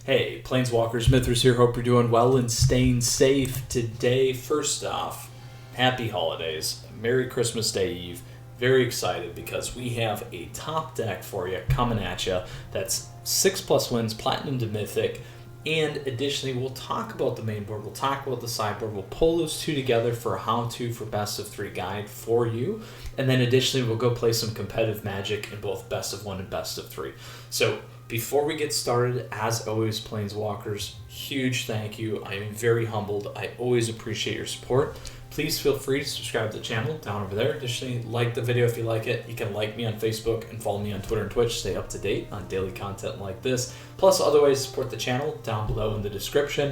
Hey, Planeswalkers, Mythras here. Hope you're doing well and staying safe today. First off, happy holidays. Merry Christmas Day Eve. Very excited because we have a top deck for you coming at you that's 6+ wins, Platinum to Mythic. And additionally, we'll talk about the main board, we'll talk about the sideboard, we'll pull those two together for a how-to for best of 3 guide for you. And then additionally, we'll go play some competitive Magic in both best of 1 and best of 3. So before we get started, as always, Planeswalkers, huge thank you. I am very humbled. I always appreciate your support. Please feel free to subscribe to the channel down over there. Additionally, like the video if you like it. You can like me on Facebook and follow me on Twitter and Twitch. Stay up to date on daily content like this. Plus, other ways to support the channel down below in the description.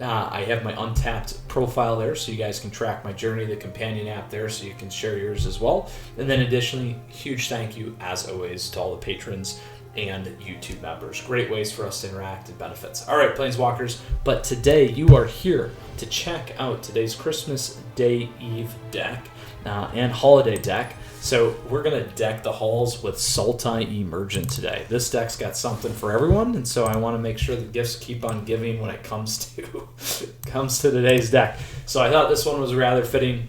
I have my Untapped profile there, so you guys can track my journey, the companion app there, so you can share yours as well. And then additionally, huge thank you, as always, to all the patrons and YouTube members. Great ways for us to interact and benefits. All right, Planeswalkers, but today you are here to check out today's Christmas Day Eve deck and holiday deck. So we're going to deck the halls with Sultai Emergent today. This deck's got something for everyone, and so I want to make sure the gifts keep on giving when it comes to today's deck. So I thought this one was rather fitting.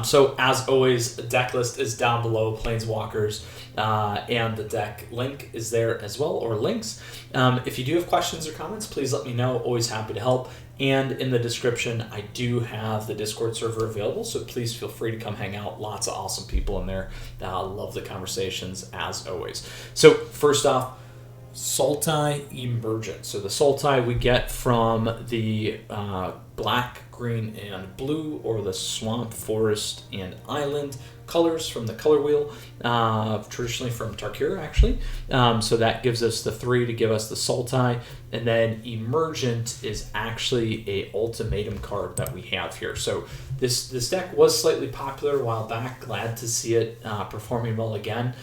So as always, the deck list is down below, Planeswalkers, and the deck link is there as well, or links. If you do have questions or comments, please let me know. Always happy to help. And in the description, I do have the Discord server available, so please feel free to come hang out. Lots of awesome people in there. Love the conversations, as always. So first off, Sultai Emergent. So the Sultai we get from the black, green, and blue, or the swamp, forest, and island colors from the color wheel, traditionally from Tarkir, actually. So that gives us the 3 to give us the Sultai. And then Emergent is actually a ultimatum card that we have here. So this deck was slightly popular a while back. Glad to see it performing well again.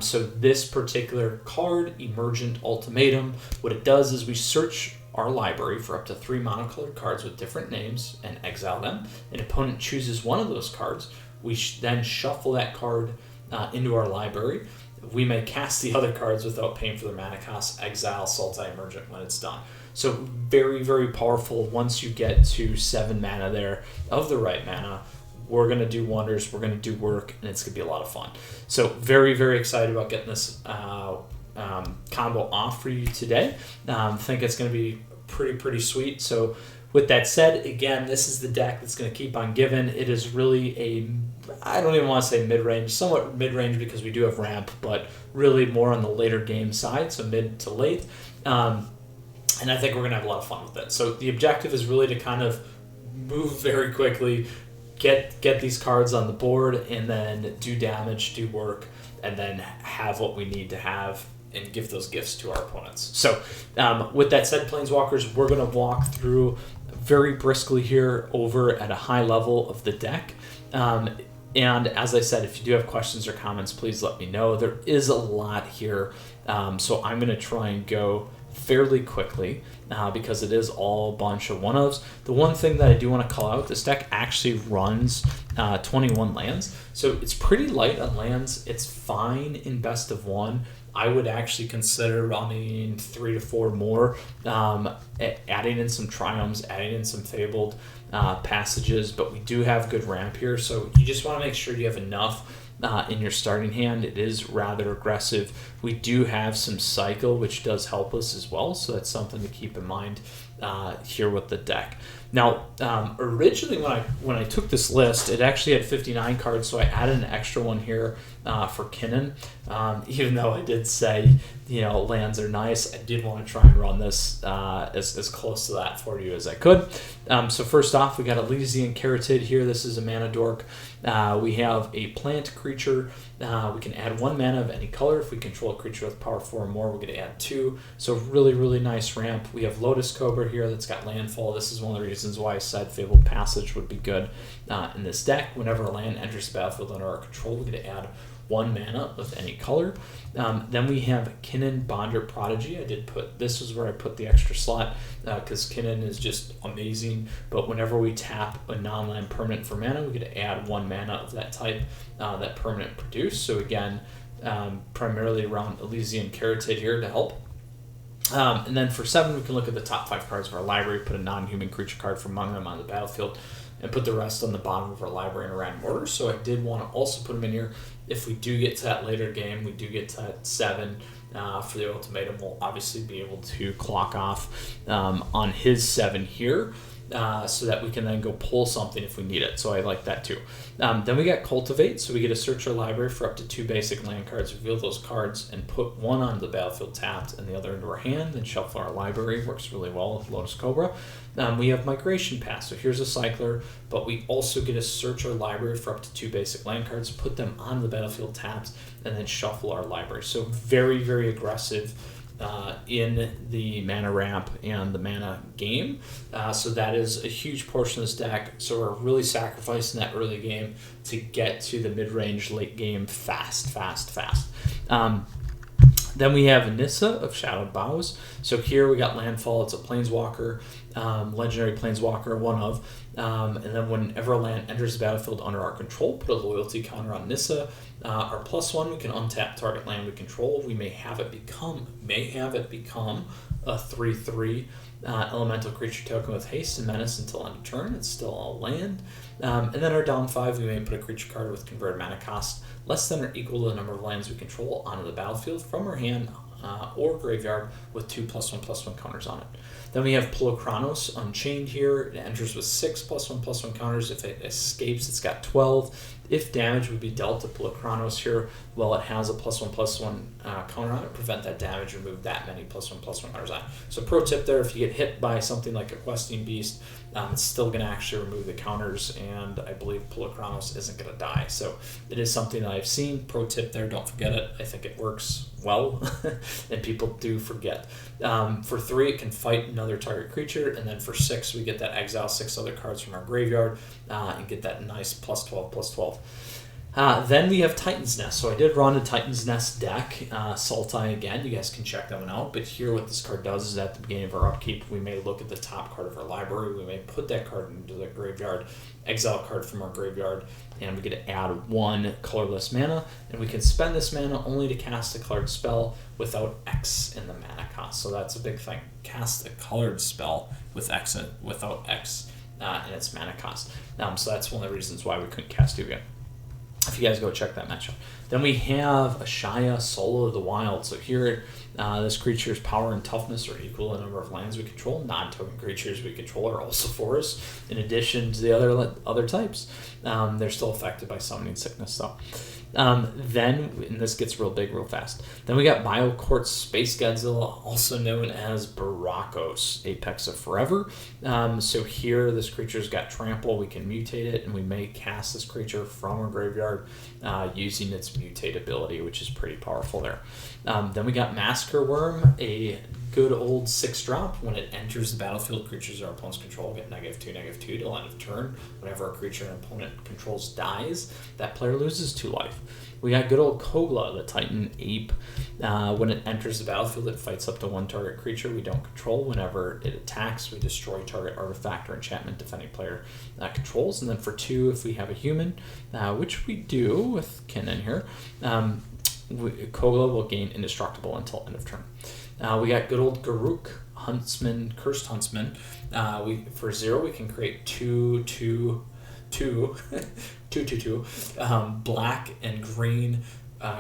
So this particular card, Emergent Ultimatum, what it does is we search our library for up to 3 monocolored cards with different names and exile them. An opponent chooses one of those cards. We then shuffle that card into our library. We may cast the other cards without paying for their mana cost, exile Sultai Emergent when it's done. So very, very powerful. Once you get to 7 mana there of the right mana, we're going to do wonders, we're going to do work, and it's going to be a lot of fun. So very, very excited about getting this combo off for you today. Think it's going to be pretty sweet. So with that said, again, this is the deck that's going to keep on giving. It is really I don't even want to say mid-range, somewhat mid-range because we do have ramp, but really more on the later game side, so mid to late. And I think we're going to have a lot of fun with it. So the objective is really to kind of move very quickly, get these cards on the board, and then do damage, do work, and then have what we need to have and give those gifts to our opponents. So with that said, Planeswalkers, we're going to walk through very briskly here over at a high level of the deck. And as I said, if you do have questions or comments, please let me know. There is a lot here, so I'm going to try and go fairly quickly because it is all a bunch of one-ofs. The one thing that I do want to call out, this deck actually runs 21 lands, so it's pretty light on lands. It's fine in best of 1. I would actually consider running 3 to 4 more, adding in some Triomes, adding in some Fabled passages, but we do have good ramp here, so you just want to make sure you have enough in your starting hand. It is rather aggressive. We do have some Cycle, which does help us as well, so that's something to keep in mind here with the deck. Now, originally when I took this list, it actually had 59 cards, so I added an extra one here for Kinnan. Even though I did say, lands are nice, I did want to try and run this as close to that for you as I could. So first off, we got Elysian Caryatid here. This is a mana dork. We have a plant creature. We can add 1 mana of any color. If we control a creature with power 4 or more, we're going to add 2. So really, really nice ramp. We have Lotus Cobra here that's got landfall. This is one of the reasons why I said Fabled Passage would be good in this deck. Whenever a land enters the battlefield under our control, we're going to add 1 mana of any color. Then we have Kinnan Bonder Prodigy. This was where I put the extra slot because Kinnan is just amazing. But whenever we tap a non-land permanent for mana, we get to add 1 mana of that type that permanent produced. So again, primarily around Elysian Caryatid here to help. And then for 7, we can look at the top 5 cards of our library, put a non-human creature card from among them on the battlefield, and put the rest on the bottom of our library in a random order. So I did want to also put them in here. If we do get to that later game, we do get to that 7 for the ultimatum, we'll obviously be able to clock off on his 7 here. So that we can then go pull something if we need it. So I like that too. Then we got Cultivate, so we get to search our library for up to 2 basic land cards, reveal those cards, and put one onto the battlefield tapped and the other into our hand, and shuffle our library. Works really well with Lotus Cobra. We have Migration Pass, so here's a cycler, but we also get to search our library for up to 2 basic land cards, put them on the battlefield tapped, and then shuffle our library. So very, very aggressive in the mana ramp and the mana game. So that is a huge portion of this deck. So we're really sacrificing that early game to get to the mid-range, late game fast. Then we have Nissa of Shadowed Boughs. So here we got Landfall. It's a Planeswalker, legendary Planeswalker, one of. And then whenever a land enters the battlefield under our control, put a loyalty counter on Nissa. Our +1, we can untap target land we control. We may have it become a 3/3 elemental creature token with haste and menace until end of turn. It's still a land. And then our down 5, we may put a creature card with converted mana cost less than or equal to the number of lands we control onto the battlefield from our hand or graveyard with 2 +1/+1 counters on it. Then we have Polochronos Unchained here. It enters with 6 +1/+1 counters. If it escapes, it's got 12. If damage would be dealt to Polochronos here, well, it has a +1/+1 counter on it. Prevent that damage, remove that many +1/+1 counters on it. So pro tip there, if you get hit by something like a Questing Beast, it's still going to actually remove the counters, and I believe Polochronos isn't going to die. So it is something that I've seen. Pro tip there, don't forget it. I think it works well, and people do forget. For 3, it can fight another target creature, and then for 6, we get that exile 6 other cards from our graveyard and get that nice +12/+12. Then we have Titan's Nest. So I did run a Titan's Nest deck, Sultai again. You guys can check that one out. But here what this card does is at the beginning of our upkeep, we may look at the top card of our library. We may put that card into the graveyard, exile card from our graveyard, and we get to add 1 colorless mana. And we can spend this mana only to cast a colored spell without X in the mana cost. So that's a big thing. Cast a colored spell without X in its mana cost. So that's one of the reasons why we couldn't cast Dugan. If you guys go check that matchup. Then we have Ashaya, Soul of the Wild. So here, this creature's power and toughness are equal to the number of lands we control. Non-token creatures we control are also forests, in addition to the other types. They're still affected by summoning sickness, though. Then, and this gets real big real fast, then we got BioQuartz Space Godzilla, also known as Barakos, Apex of Forever. So here, this creature's got Trample. We can mutate it, and we may cast this creature from our graveyard using its mutate ability, which is pretty powerful there. Then we got Massacre Worm, a good old 6-drop. When it enters the battlefield, creatures our opponent's control get -2/-2 till end of turn. Whenever a creature an opponent controls dies, that player loses 2 life. We got good old Kogla, the Titan Ape. When it enters the battlefield, it fights up to 1 target creature we don't control. Whenever it attacks, we destroy target artifact or enchantment defending player controls. And then for 2, if we have a human, which we do with Kin in here, Kogla will gain indestructible until end of turn. We got good old Garruk, Huntsman, Cursed Huntsman. For 0, we can create 2/2 black and green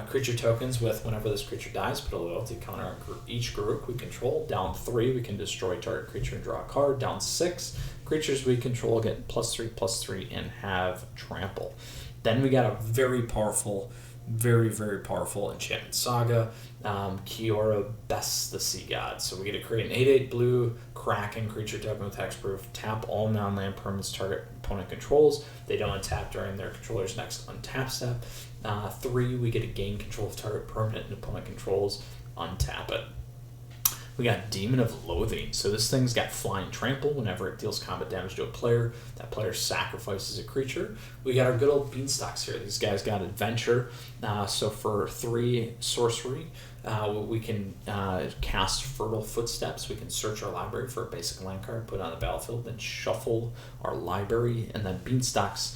creature tokens with whenever this creature dies, put a loyalty counter on each Garruk we control. Down 3, we can destroy target creature and draw a card. Down 6, creatures we control get +3/+3 and have trample. Then we got a very, very powerful enchantment saga, Kiora Best the Sea God. So we get to create an 8/8 blue Kraken creature token with hexproof. Tap all non-land permanents target opponent controls. They don't untap during their controller's next untap step. 3, we get to gain control of target permanent and opponent controls. Untap it. We got Demon of Loathing. So this thing's got flying trample. Whenever it deals combat damage to a player, that player sacrifices a creature. We got our good old beanstalks here. These guys got adventure. So for 3 sorcery, we can cast Fertile Footsteps. We can search our library for a basic land card, put it on the battlefield, then shuffle our library. And then beanstalks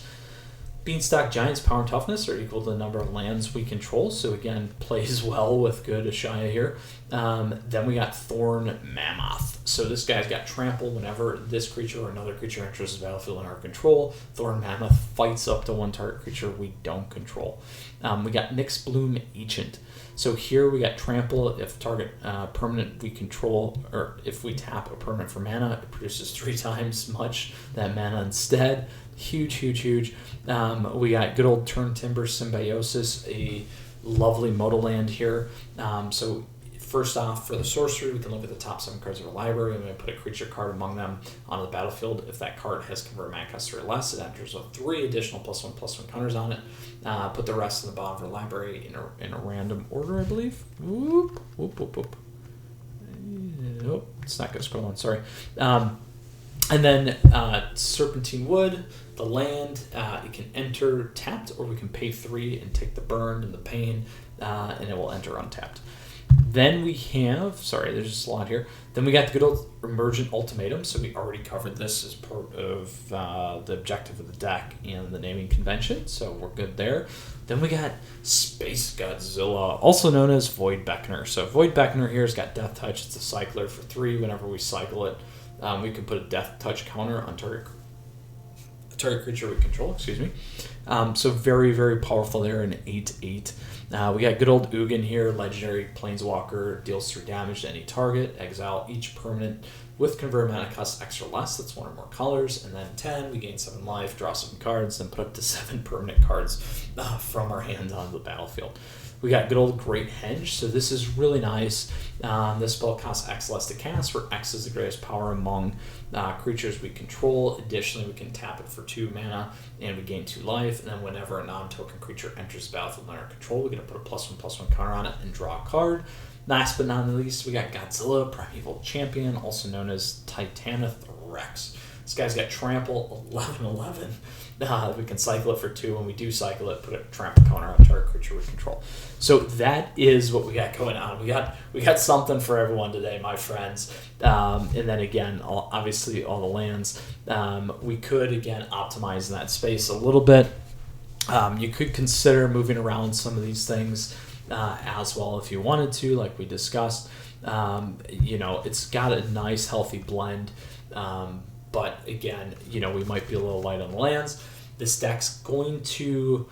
Beanstalk Giants power and toughness are equal to the number of lands we control, so again, plays well with good Ashaya here. Then we got Thorn Mammoth. So this guy's got trample whenever this creature or another creature enters the battlefield in our control. Thorn Mammoth fights up to one target creature we don't control. We got Nyx Bloom Ancient. So here we got trample. If target permanent we control, or if we tap a permanent for mana, it produces 3 times much that mana instead. Huge, huge, huge. We got good old Turn Timber Symbiosis, a lovely modal land here. So first off, for the sorcery, we can look at the top 7 cards of our library and we put a creature card among them onto the battlefield. If that card has convert mana cost or less, it enters with 3 additional +1/+1 counters on it. Put the rest in the bottom of our library in a random order, I believe. Whoop, whoop, whoop, whoop. Nope, it's not going to scroll on, sorry. And then Serpentine Wood, the land, it can enter tapped, or we can pay 3 and take the burn and the pain, and it will enter untapped. Then we have, sorry, there's just a lot here. Then we got the good old Emergent Ultimatum. So we already covered this as part of the objective of the deck and the naming convention. So we're good there. Then we got Space Godzilla, also known as Void Beckoner. So Void Beckoner here has got Death Touch. It's a cycler for 3. Whenever we cycle it, we can put a Death Touch counter on target creature we control, excuse me. So very, very powerful there, an 8/8. We got good old Ugin here, legendary planeswalker, deals 3 damage to any target, exile each permanent with convert mana cost X or less, that's 1 or more colors, and then 10, we gain 7 life, draw 7 cards, and put up to 7 permanent cards from our hand onto the battlefield. We got good old Great Henge, so this is really nice. This spell costs X less to cast, where X is the greatest power among creatures we control. Additionally, we can tap it for 2 mana, and we gain 2 life, and then whenever a non-token creature enters the battlefield under our control, we're going to put a +1/+1 counter on it and draw a card. Last but not least, we got Godzilla, Primeval Champion, also known as Titanith Rex. This guy's got trample, 11/11. We can cycle it for 2. When we do cycle it, put a trample counter on target creature we control. So that is what we got going on. We got something for everyone today, my friends. And then again, obviously all the lands. We could again optimize that space a little bit. You could consider moving around some of these things as well if you wanted to, like we discussed. It's got a nice healthy blend. But again, we might be a little light on the lands. This deck's going to,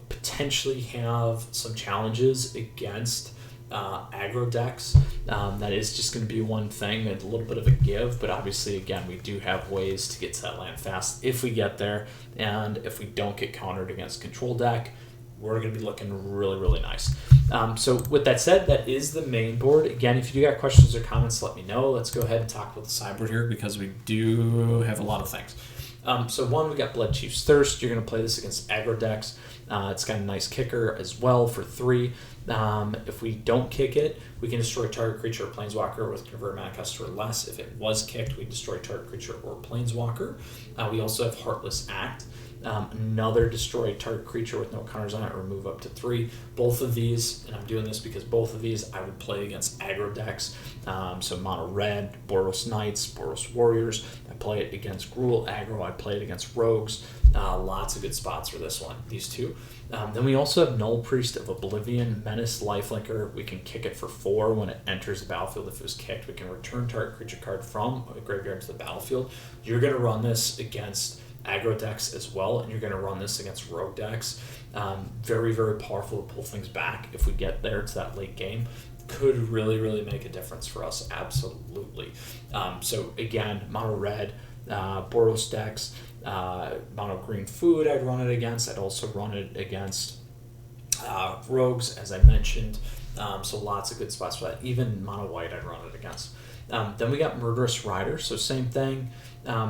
potentially have some challenges against aggro decks. That is just going to be one thing, a little bit of a give. But obviously, again, we do have ways to get to that land fast if we get there. And if we don't get countered against control deck, we're going to be looking really, really nice. So with that said, that is the main board. Again, if you do got questions or comments, let me know. Let's go ahead and talk about the sideboard here because we do have a lot of things. So one, we got Blood Chief's Thirst. You're going to play this against aggro decks. It's got a nice kicker as well for 3. If we don't kick it, we can destroy target creature or planeswalker with convert mana cost or less. If it was kicked, we destroy target creature or planeswalker. We also have Heartless Act. Another destroy target creature with no counters on it or move up to 3. Both of these, and I'm doing this because both of these I would play against aggro decks. So mono red, Boros Knights, Boros Warriors. I play it against Gruul aggro. I play it against Rogues. Lots of good spots for this one, these 2. Then we also have Null Priest of Oblivion, Menace, Lifelinker. We can kick it for 4 when it enters the battlefield. If it was kicked, we can return target creature card from a graveyard to the battlefield. You're going to run this against aggro decks as well, and you're going to run this against rogue decks. Very, very powerful to pull things back if we get there to that late game. Could really, really make a difference for us, absolutely. So again, mono red, Boros decks, mono green food I'd run it against. I'd also run it against rogues, as I mentioned. So lots of good spots for that. Even mono white I'd run it against. Then we got Murderous Rider, so same thing.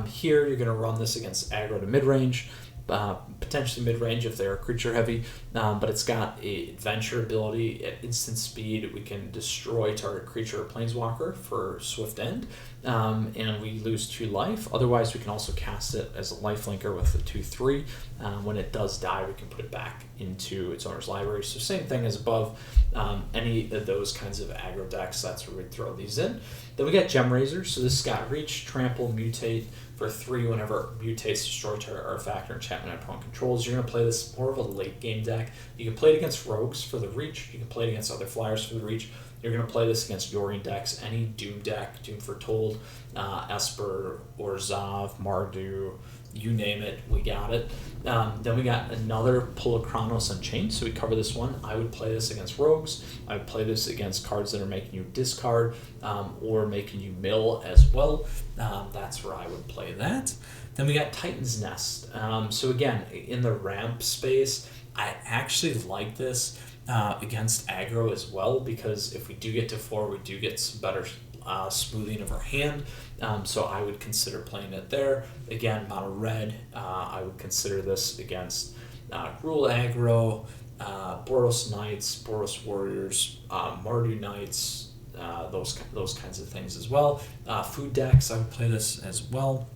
Here you're going to run this against aggro to mid-range, potentially mid-range if they're creature heavy, but it's got a adventure ability at instant speed. We can destroy target creature or planeswalker for swift end, and we lose 2 life. Otherwise, we can also cast it as a lifelinker with a 2/3. When it does die, we can put it back into its owner's library. So same thing as above. Any of those kinds of aggro decks, that's where we'd throw these in. Then we got Gem Razor. So this has got reach, trample, mutate for 3 whenever it mutates, destroy target artifact or enchantment opponent controls. You're going to play this more of a late game deck. You can play it against rogues for the reach. You can play it against other flyers for the reach. You're going to play this against Yorion decks, any Doom deck, Doom Foretold, Esper, Zav, Mardu, you name it, we got it. Then we got another Pull of Chronos Unchained, so we cover this one. I would play this against rogues. I would play this against cards that are making you discard or making you mill as well. That's where I would play that. Then we got Titan's Nest. So again, in the ramp space, I actually like this against aggro as well, because if we do get to 4, we do get some better smoothing of our hand. So I would consider playing it there. Again, mono red, I would consider this against gruul aggro, Boros Knights, Boros Warriors, Mardu Knights, those kinds of things as well. Food decks, I would play this as well.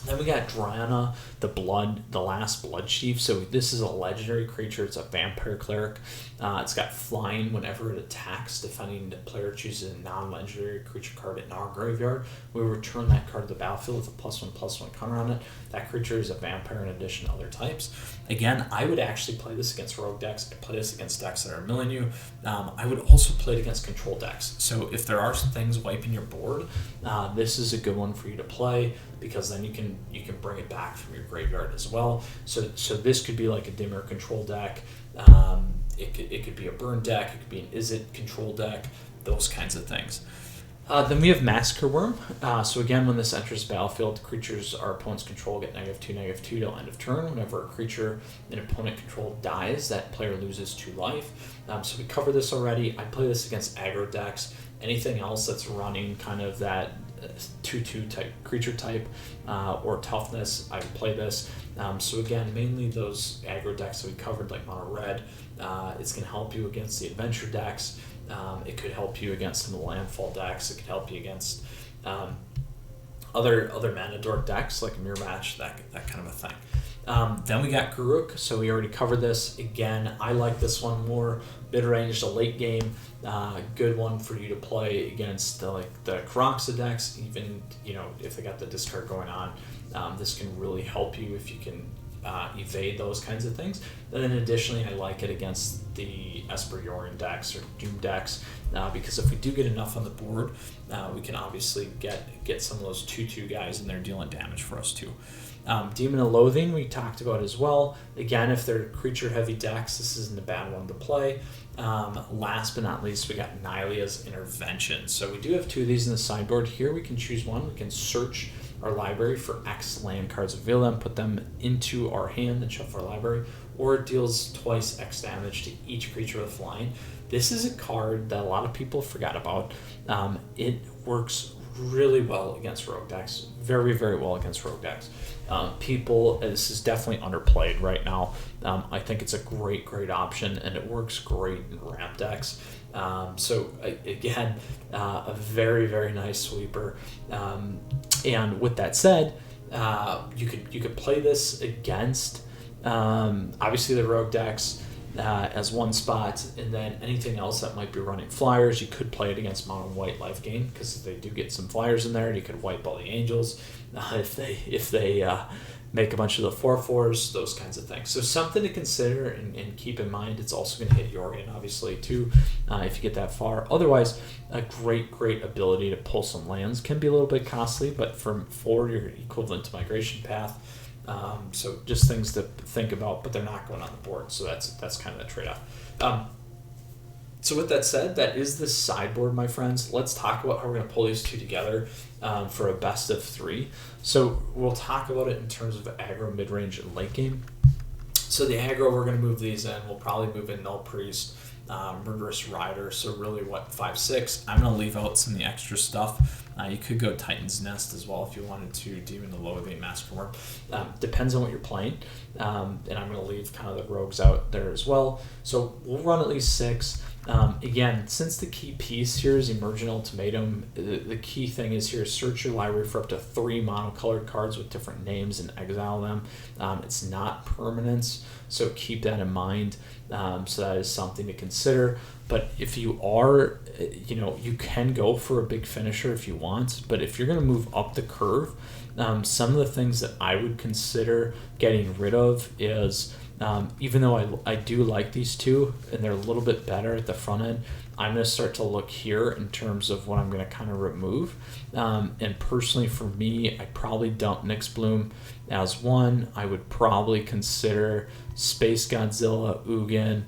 Then we got Drana, the last blood chief. So this is a legendary creature. It's a vampire cleric. It's got flying whenever it attacks. Defending the player chooses a non-legendary creature card in our graveyard. We return that card to the battlefield with a +1/+1 counter on it. That creature is a vampire in addition to other types. Again, I would actually play this against rogue decks. I'd play this against decks that are milling you. I would also play it against control decks. So if there are some things wiping your board, this is a good one for you to play, because then you can bring it back from your graveyard as well. So this could be like a dimir control deck. It could be a burn deck. It could be an Izzet control deck. Those kinds of things. Then we have Massacre Worm. So again, when this enters the battlefield, creatures our opponents control get -2/-2 till end of turn. Whenever a creature an opponent control dies, that player loses 2 life. So we covered this already. I play this against aggro decks. Anything else that's running kind of that 2/2 type creature type or toughness, I would play this. So again, mainly those aggro decks that we covered, like mono red. It's going to help you against the adventure decks. It could help you against some of the landfall decks. It could help you against other mana dork decks like Mirror Match, that kind of a thing. Then we got Garruk, so we already covered this. Again, I like this one more mid-range to late game. Good one for you to play against the Karaksa decks, even if they got the discard going on. This can really help you if you can evade those kinds of things. And then additionally, I like it against the Esper Yorion decks or Doom decks, because if we do get enough on the board, we can obviously get some of those 2/2 guys in there dealing damage for us too. Demon of Loathing we talked about as well. Again, if they're creature heavy decks, this isn't a bad one to play. Last but not least, we got Nylia's Intervention. So we do have 2 of these in the sideboard. Here we can choose one. We can search our library for X land cards, reveal them, put them into our hand, and shuffle our library, or it deals twice X damage to each creature with flying. This is a card that a lot of people forgot about. It works really well against rogue decks, very, very well against rogue decks. This is definitely underplayed right now. I think it's a great option, and it works great in ramp decks. Again, a very, very nice sweeper. And with that said, you could play this against obviously the rogue decks as one spot, and then anything else that might be running flyers. You could play it against mono white life gain, because they do get some flyers in there, and you could wipe all the angels if they make a bunch of the 4/4s, those kinds of things. So something to consider and keep in mind. It's also going to hit Yorion, obviously, too, if you get that far. Otherwise, a great ability to pull some lands. Can be a little bit costly, but for 4, you're equivalent to Migration Path. So just things to think about, but they're not going on the board, so that's kind of the trade-off. So with that said, that is the sideboard, my friends. Let's talk about how we're going to pull these 2 together for a best of 3. So we'll talk about it in terms of aggro, mid-range, and late game. So the aggro, we're going to move these in. We'll probably move in Null Priest, Murderous Rider, so really 5/6. I'm going to leave out some of the extra stuff. You could go Titan's Nest as well if you wanted to, Demon of Loathing, Massacre Worm. Depends on what you're playing. And I'm going to leave kind of the rogues out there as well. So we'll run at least 6. Again, since the key piece here is Emergent Ultimatum, the key thing is here, search your library for up to 3 monocolored cards with different names and exile them. It's not permanence, so keep that in mind. So that is something to consider. But if you are, you can go for a big finisher if you want. But if you're going to move up the curve, some of the things that I would consider getting rid of is, even though I do like these two and they're a little bit better at the front end, I'm going to start to look here in terms of what I'm going to kind of remove. And personally for me, I probably dump Nyx Bloom as one. I would probably consider Space Godzilla, Ugin,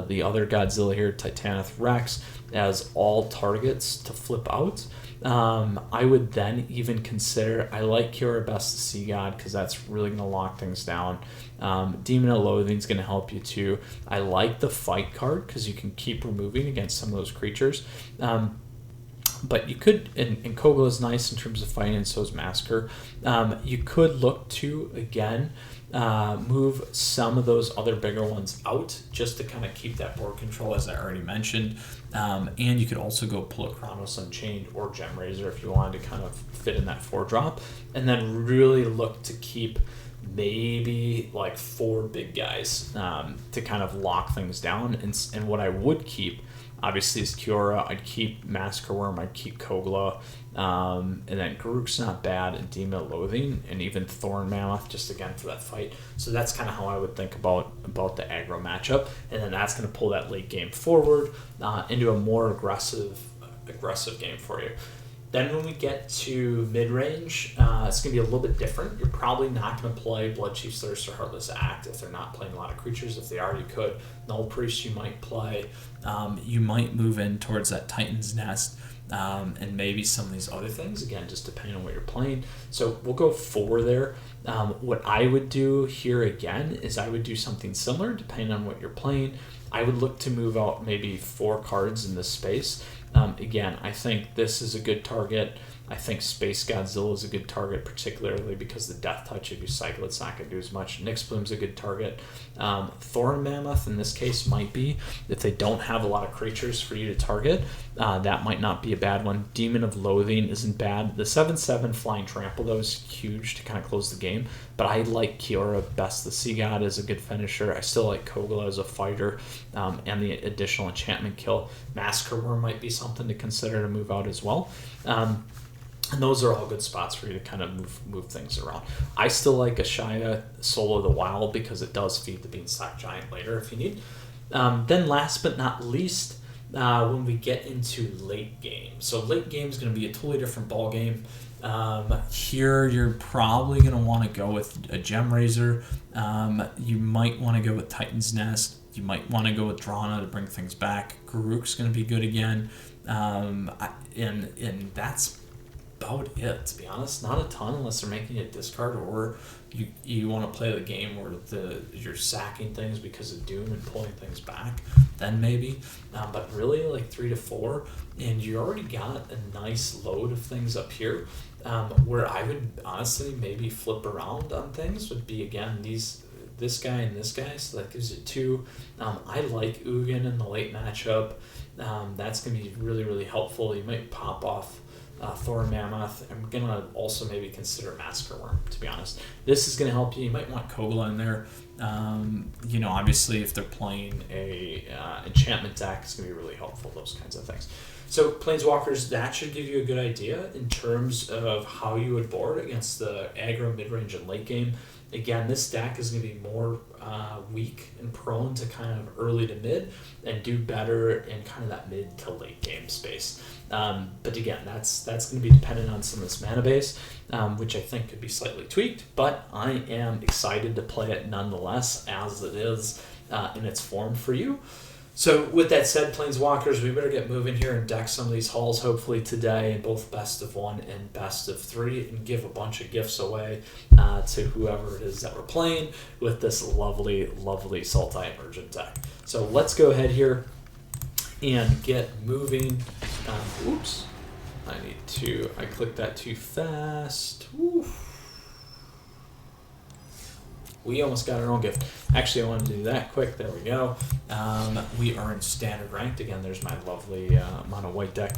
the other Godzilla here, Titanith Rex, as all targets to flip out. I would then even consider, I like Kiora Best the Sea God because that's really going to lock things down. Demon of Loathing is going to help you too. I like the Fight card because you can keep removing against some of those creatures. But you could, and Kogla is nice in terms of fighting, and so is Massacre. You could look to, again, move some of those other bigger ones out just to kind of keep that board control, as I already mentioned. And you could also go pull a Chronos Unchained or Gem Razor if you wanted to kind of fit in that 4-drop. And then really look to keep maybe like 4 big guys to kind of lock things down. And what I would keep, obviously, is Kiora. I'd keep Massacre Worm. I'd keep Kogla. And then Garruk's not bad, and Demon of Loathing, and even Thorn Mammoth, just again for that fight. So that's kind of how I would think about the aggro matchup. And then that's going to pull that late game forward into a more aggressive game for you. Then when we get to mid-range, it's going to be a little bit different. You're probably not going to play Bloodchief's Thirst or Heartless Act if they're not playing a lot of creatures. If they are, you could. Null Priest you might play. You might move in towards that Titan's Nest, and maybe some of these other things, again, just depending on what you're playing. So we'll go 4 there. What I would do here, again, is I would do something similar depending on what you're playing. I would look to move out maybe 4 cards in this space. Again, I think this is a good target. I think Space Godzilla is a good target, particularly because the Death Touch, if you cycle, it's not going to do as much. Nyx Bloom's a good target. Thorn Mammoth, in this case, might be. If they don't have a lot of creatures for you to target, that might not be a bad one. Demon of Loathing isn't bad. The 7/7 Flying Trample, though, is huge to kind of close the game. But I like Kiora Best the Sea God as a good finisher. I still like Kogla as a fighter, and the additional enchantment kill. Massacre Worm might be something to consider to move out as well. And those are all good spots for you to kind of move things around. I still like Ashaya Soul of the Wild because it does feed the Beanstalk Giant later if you need. Then last but not least, when we get into late game. So late game is going to be a totally different ball game. Here you're probably going to want to go with a Gem Razor. You might want to go with Titan's Nest. You might want to go with Drana to bring things back. Garruk's going to be good again. And that's about it, to be honest. Not a ton unless they're making a discard, or you want to play the game where you're sacking things because of Doom and pulling things back, then maybe. But really, like 3 to 4, and you already got a nice load of things up here. Where I would honestly maybe flip around on things would be, again, this guy and this guy, so that gives you 2. I like Ugin in the late matchup. That's going to be really, really helpful. You might pop off Thorn Mammoth. I'm going to also maybe consider Massacre Worm, to be honest. This is going to help you. You might want Kogla in there. Obviously, if they're playing a enchantment deck, it's going to be really helpful, those kinds of things. So, Planeswalkers, that should give you a good idea in terms of how you would board against the aggro, mid-range, and late game. Again, this deck is going to be more weak and prone to kind of early to mid and do better in kind of that mid to late game space. But again, that's going to be dependent on some of this mana base, which I think could be slightly tweaked, but I am excited to play it nonetheless as it is in its form for you. So with that said, Planeswalkers, we better get moving here and deck some of these halls hopefully today in both best of 1 and best of 3, and give a bunch of gifts away to whoever it is that we're playing with this lovely, lovely Sultai Emergent deck. So let's go ahead here and get moving. Oops, I clicked that too fast. Oof. We almost got our own gift. Actually, I wanted to do that quick. There we go. We are in standard ranked. Again, there's my lovely mono white deck.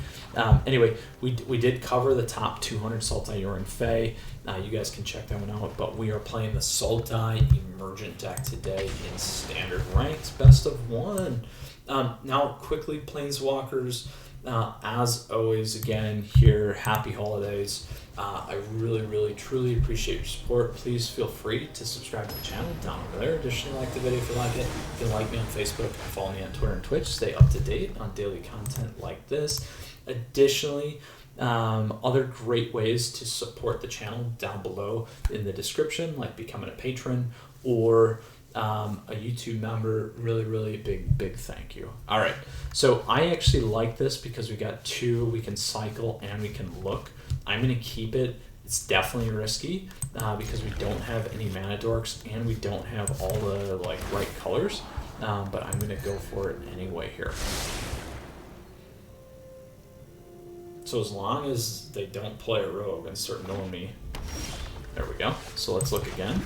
Anyway, we did cover the top 200 Sultai Yorion Fae. You guys can check that one out. But we are playing the Sultai Emergent deck today in standard ranked, best of 1. Now, quickly, Planeswalkers, as always, again, here, happy holidays. I really, really, truly appreciate your support. Please feel free to subscribe to the channel down over there. Additionally, like the video if you like it. You can like me on Facebook, follow me on Twitter and Twitch. Stay up to date on daily content like this. Additionally, other great ways to support the channel down below in the description, like becoming a patron or a YouTube member. Really, really big thank you. All right, so I actually like this because we got two, we can cycle and we can look. I'm gonna keep it. It's definitely risky because we don't have any mana dorks and we don't have all the right colors, but I'm gonna go for it anyway here. So as long as they don't play a rogue and start knowing me. There we go. So let's look again.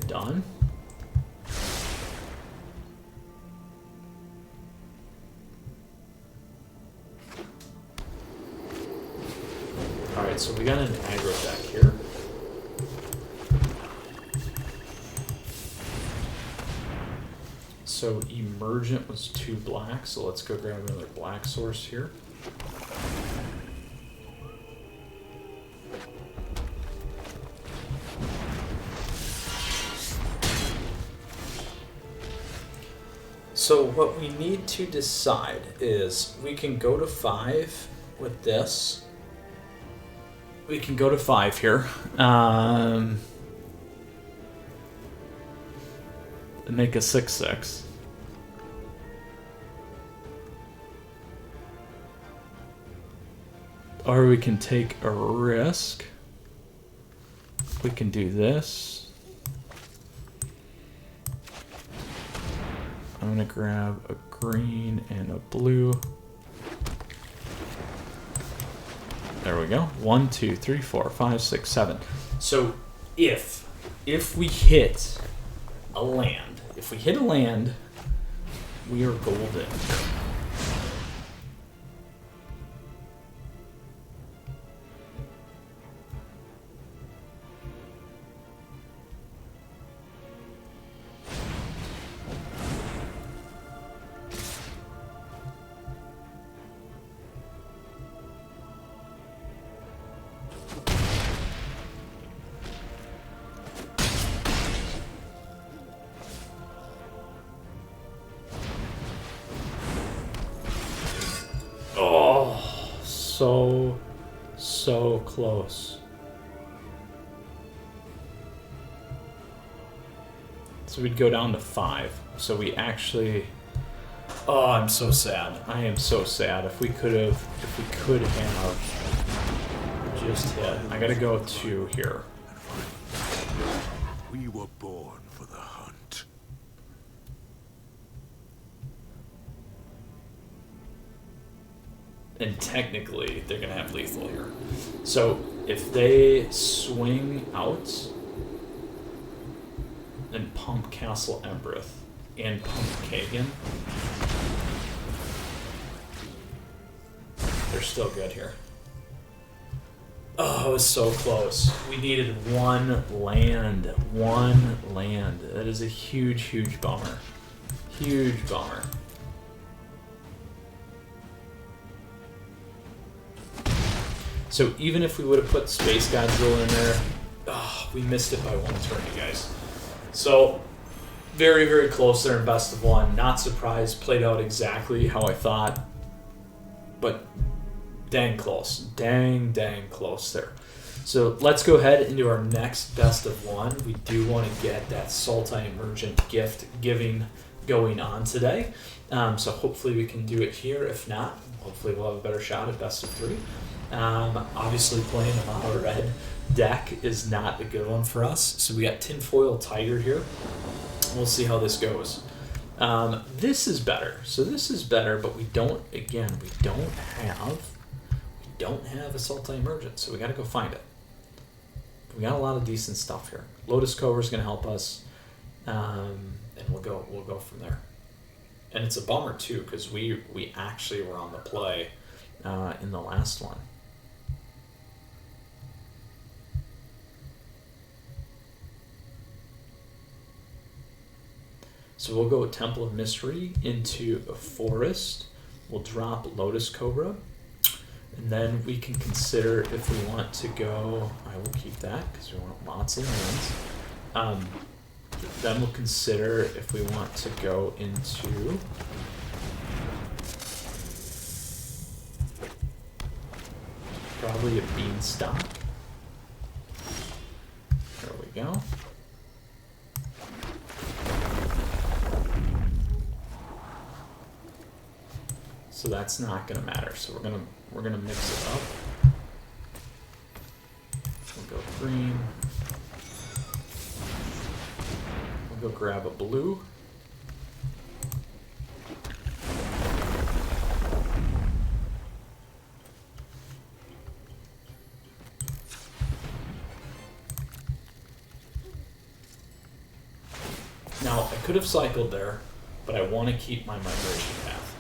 Done. Alright, so we got an aggro deck here. So Emergent was 2 black, so let's go grab another black source here. So what we need to decide is we can go to 5 with this. We can go to 5 here. And make a 6/6. Or we can take a risk. We can do this. I'm gonna grab a green and a blue. There we go. 1, 2, 3, 4, 5, 6, 7. So if we hit a land, we are golden. So close. So we'd go down to 5. So we actually... Oh, I'm so sad. I am so sad. If we could have just hit. I gotta go to here. We were born for the hunt. And technically, they're going to have lethal here. So if they swing out and pump Castle Embereth and pump Kagan, they're still good here. Oh, it was so close. We needed one land. That is a huge bummer. Huge bummer. So even if we would have put Space Godzilla in there, oh, we missed it by 1 turn, you guys. So very close there in best of 1. Not surprised. Played out exactly how I thought, but dang close. Dang close there. So let's go ahead into our next best of 1. We do want to get that Sultai Emergent gift giving going on today. So hopefully we can do it here. If not, hopefully we'll have a better shot at best of 3. Obviously playing a mono red deck is not a good one for us. So we got Tinfoil Tiger here. We'll see how this goes. This is better. So this is better, but we don't have a Sultai Emergent, so we got to go find it. We got a lot of decent stuff here. Lotus Cobra is going to help us, and we'll go from there. And it's a bummer too, because we actually were on the play in the last one. So we'll go Temple of Mystery into a forest. We'll drop Lotus Cobra. And then we can consider if we want to go, I will keep that because we want lots of lands. Then we'll consider if we want to go into probably a Beanstalk. There we go. So that's not gonna matter. So we're gonna mix it up. We'll go green. We'll go grab a blue. Now, I could have cycled there, but I want to keep my migration path.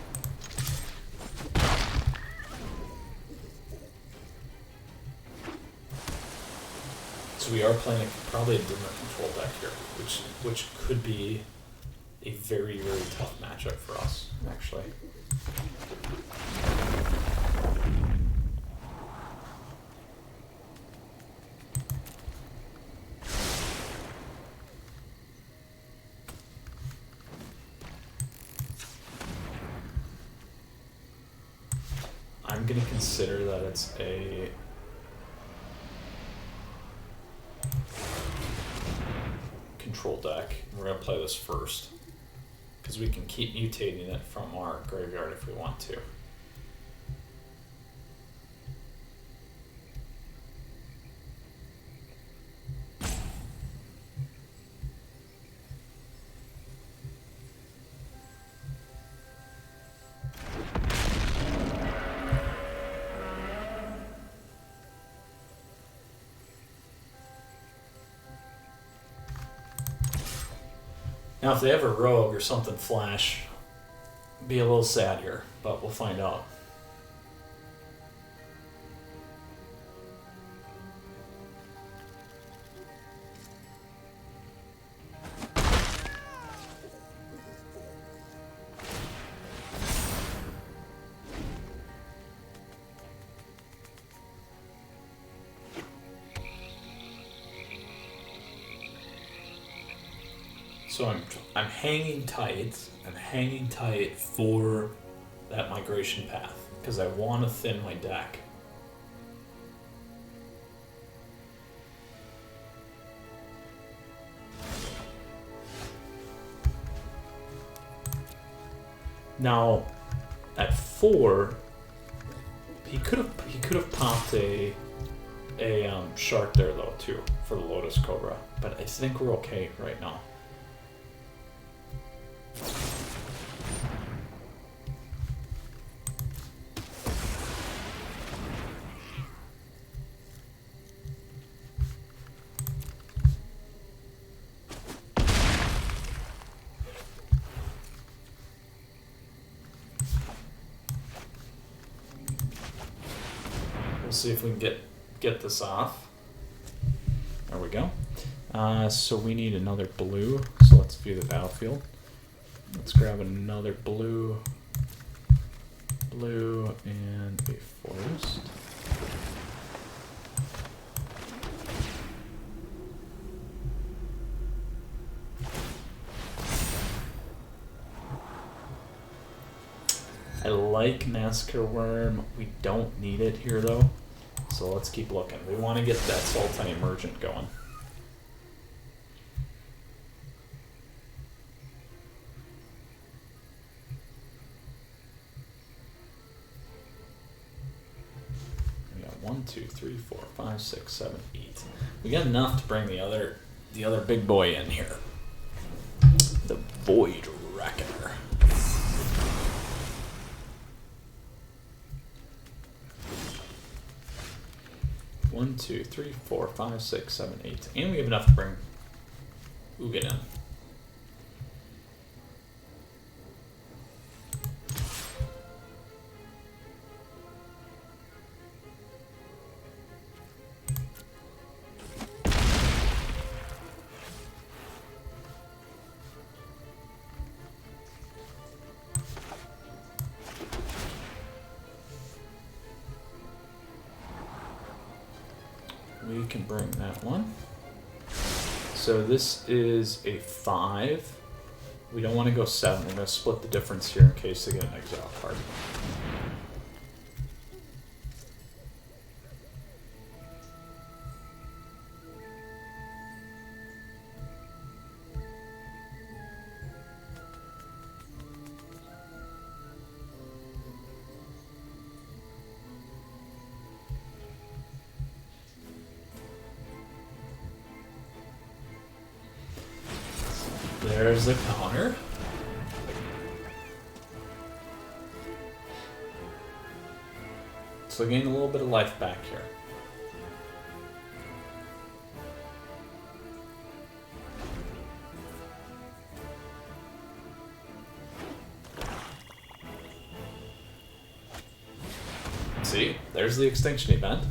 So we are playing probably a dimmer control deck here, which could be a very, very tough matchup for us, actually. I'm going to consider that it's a control deck. We're going to play this first because we can keep mutating it from our graveyard if we want to. Now, if they have a rogue or something flash, be a little sad here, but we'll find out. So I'm hanging tight. I'm hanging tight for that migration path because I want to thin my deck. Now, at 4, he could have popped a shark there though too for the Lotus Cobra, but I think we're okay right now. We'll see if we can get this off. There we go. So we need another blue. So let's view the battlefield. Let's grab another blue, and a forest. I like Massacre Worm. We don't need it here though, so let's keep looking. We want to get that Sultai Emergent going. We got 1, 2, 3, 4, 5, 6, 7, 8. We got enough to bring the other big boy in here. The Void Reckoner. One, 2, 3, 4, 5, 6, 7, 8. And we have enough to bring Ugin in. We can bring that one. So this is a 5. We don't want to go 7. We're going to split the difference here in case they get an exile card. There's the counter. So gain a little bit of life back here. See, there's the extinction event.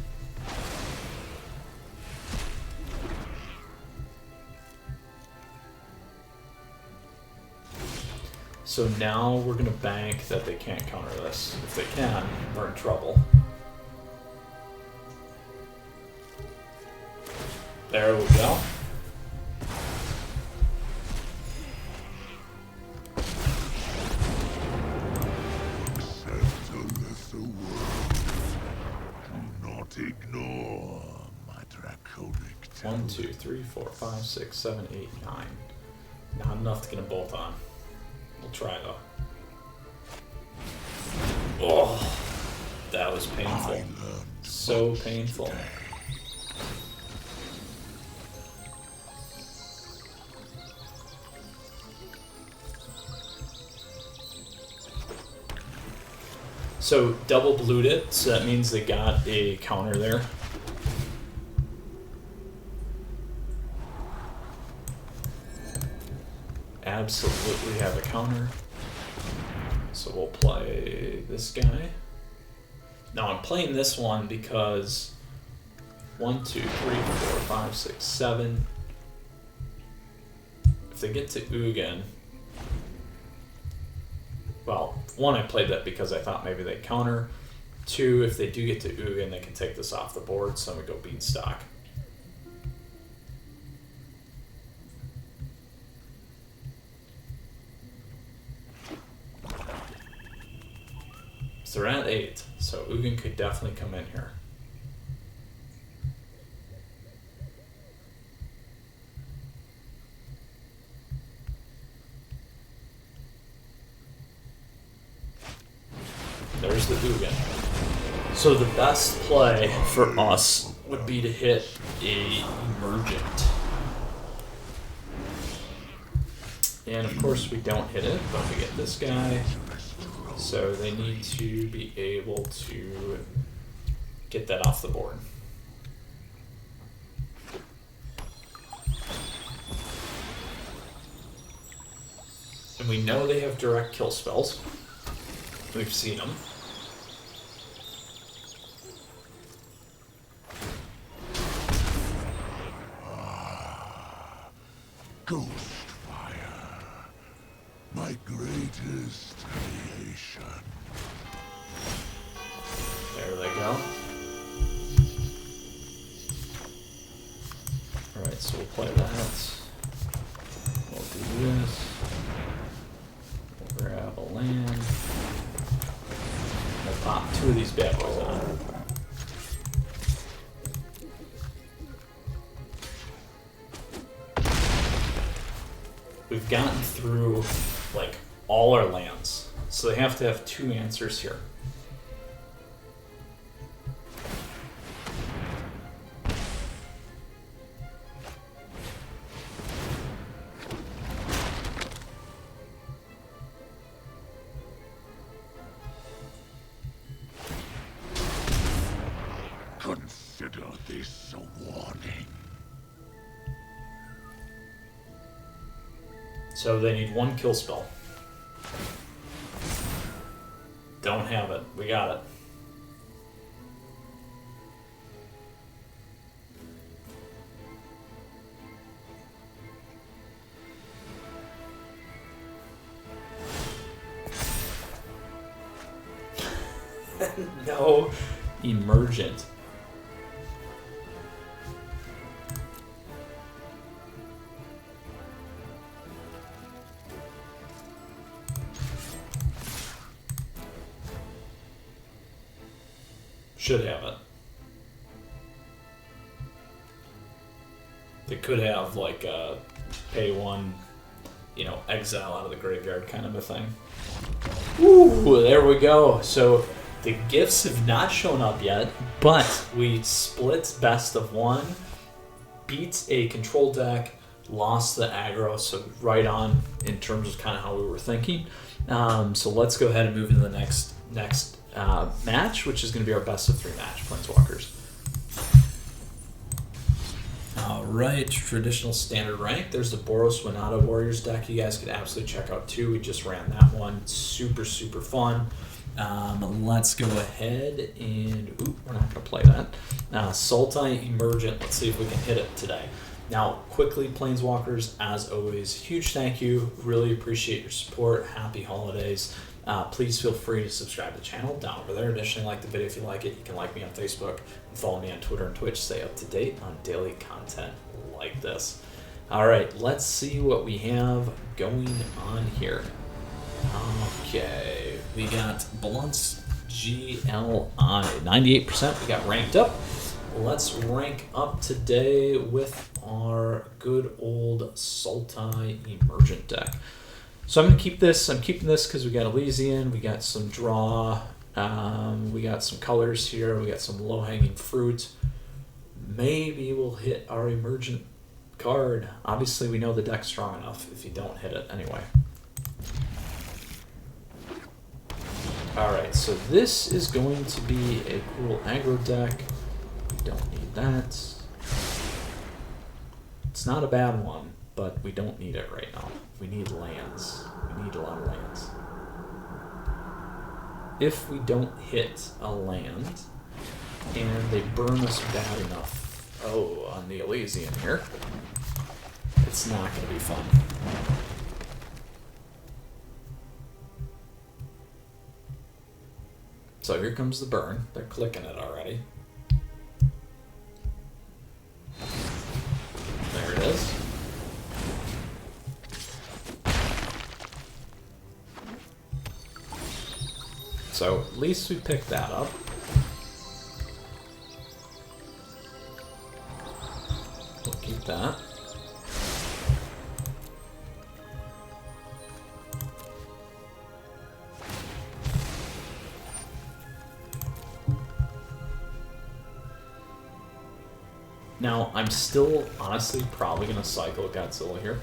So now we're going to bank that they can't counter this. If they can, we're in trouble. There we go. Accept a lesser world. Do not ignore my draconic talent. 1, 2, 3, 4, 5, 6, 7, 8, 9. Not enough to get a bolt on. We'll try though. Oh, that was painful. So painful. So double blued it, so that means they got a counter there. Absolutely have a counter. So we'll play this guy. Now I'm playing this one because 1, 2, 3, 4, 5, 6, 7. If they get to Ugin, well, 1, I played that because I thought maybe they'd counter. 2, if they do get to Ugin, they can take this off the board, so we go Beanstalk. So they're at 8, so Ugin could definitely come in here. There's the Ugin. So the best play for us would be to hit a Emergent. And of course we don't hit it, but we get this guy. So they need to be able to get that off the board. And we know they have direct kill spells. We've seen them. Ghost fire, my greatest creation. There they go. Alright, so we'll play that. We'll do this. We'll grab a land. We'll pop 2 of these bad boys on. We've gotten through, like, all our lands. So they have to have 2 answers here. Consider this a warning. So they need 1 kill spell. Don't have it. We got it. No Emergent. Should have it. They could have like a pay one, you know, exile out of the graveyard kind of a thing. Ooh, there we go. So the gifts have not shown up yet, but we split best of one, beat a control deck, lost the aggro, so right on in terms of kind of how we were thinking. So let's go ahead and move into the next match, which is going to be our best of 3 match, Planeswalkers. Alright, traditional standard rank. There's the Boros Winata Warriors deck you guys could absolutely check out too. We just ran that one. Super, super fun. Let's go ahead and... Ooh, we're not going to play that. Sultai Emergent. Let's see if we can hit it today. Now, quickly, Planeswalkers, as always, huge thank you. Really appreciate your support. Happy holidays. Please feel free to subscribe to the channel down over there. Additionally, like the video if you like it. You can like me on Facebook and follow me on Twitter and Twitch. Stay up to date on daily content like this. All right, let's see what we have going on here. Okay, we got Blunt's GLI, 98%. We got ranked up. Let's rank up today with our good old Sultai Emergent deck. So I'm going to keep this. I'm keeping this because we got Elysian, we got some draw, we got some colors here, we got some low-hanging fruit. Maybe we'll hit our Emergent card. Obviously, we know the deck's strong enough if you don't hit it anyway. Alright, so this is going to be a cool aggro deck. We don't need that. It's not a bad one, but we don't need it right now. We need lands. We need a lot of lands. If we don't hit a land, and they burn us bad enough, on the Elysian here, it's not going to be fun. So here comes the burn. They're clicking it already. There it is. So at least we picked that up. We'll keep that. Now, I'm still, honestly, probably going to cycle Godzilla here.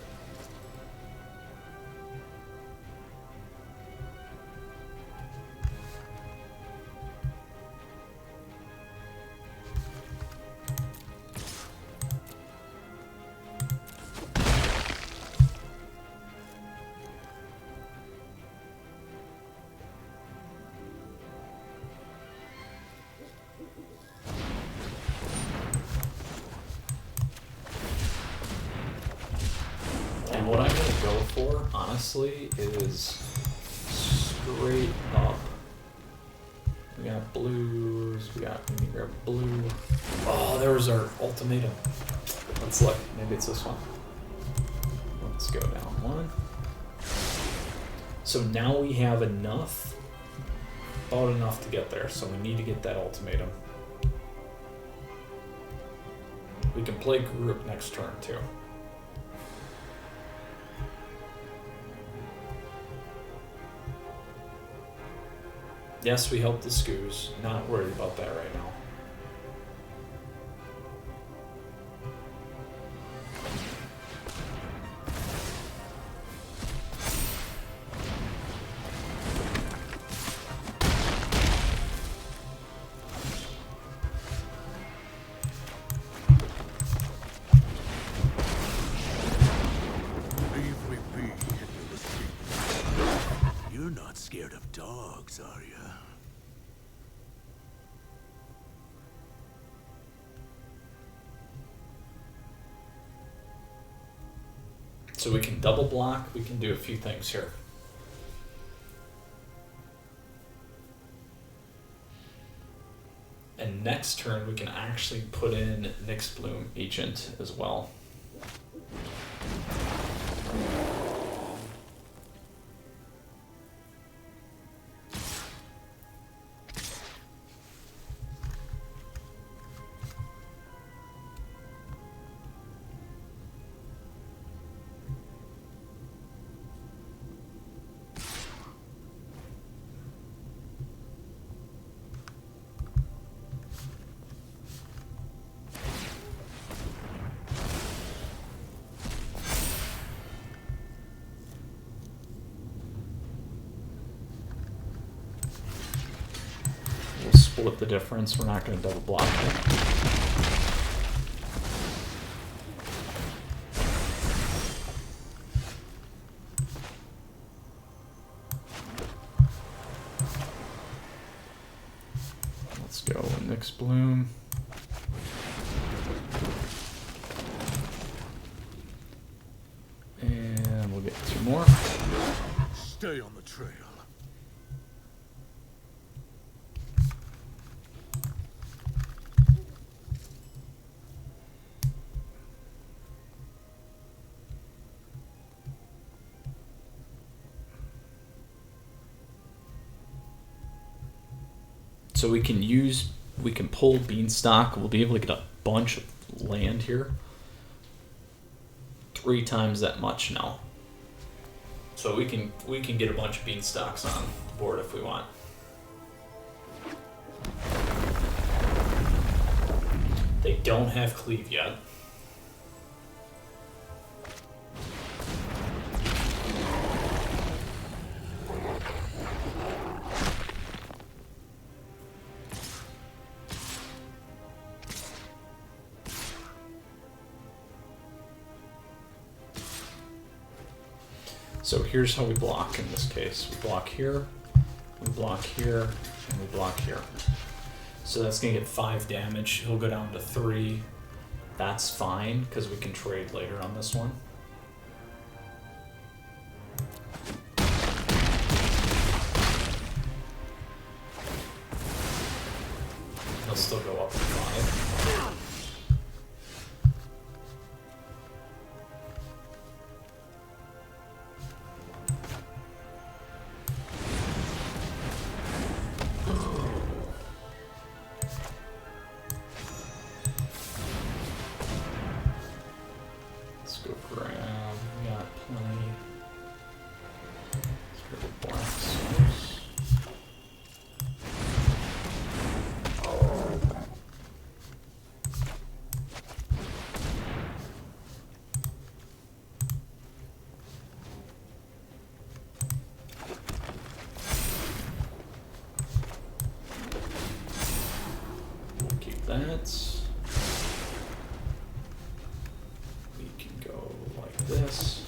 What I'm going to go for, honestly, is straight up. We got blues, we need to grab blue. Oh, there was our ultimatum. Let's look, maybe it's this one. Let's go down one. So now we have enough, about enough to get there, so we need to get that ultimatum. We can play group next turn too. Yes, we helped the Scoos. Not worried about that right now. Leave me be, and you'll escape. You're not scared of dogs, are you? So we can double block, we can do a few things here. And next turn we can actually put in Nyx Bloom Agent as well. split the difference. We're not going to double block it. Let's go Nyx Bloom. And we'll get 2 more. Stay on the trail. So we can pull Beanstalk. We'll be able to get a bunch of land here. 3 times that much now. So we can get a bunch of Beanstalks on the board if we want. They don't have Cleave yet. So here's how we block in this case. We block here, and we block here. So that's gonna get 5 damage. He'll go down to 3. That's fine, because we can trade later on this one. He'll still go up to 5. We can go like this.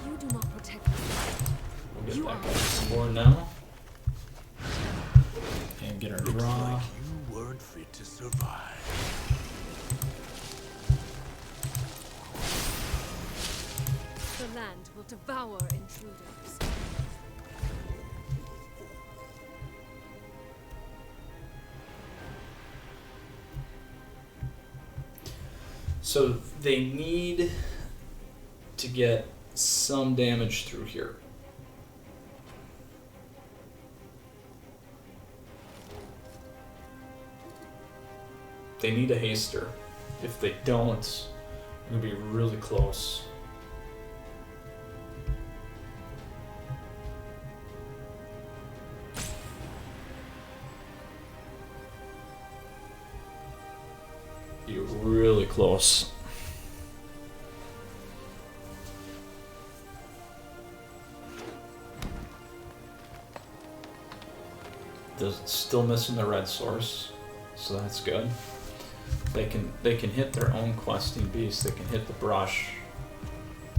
You do not protect me. We'll get back up some more now. And get our draw. Like you weren't fit to survive. The land will devour intruders. So they need to get some damage through here. They need a haster. If they don't, it's going to be really close. You're really close. They're still missing the red source, so that's good. They can hit their own questing beast. They can hit the brush,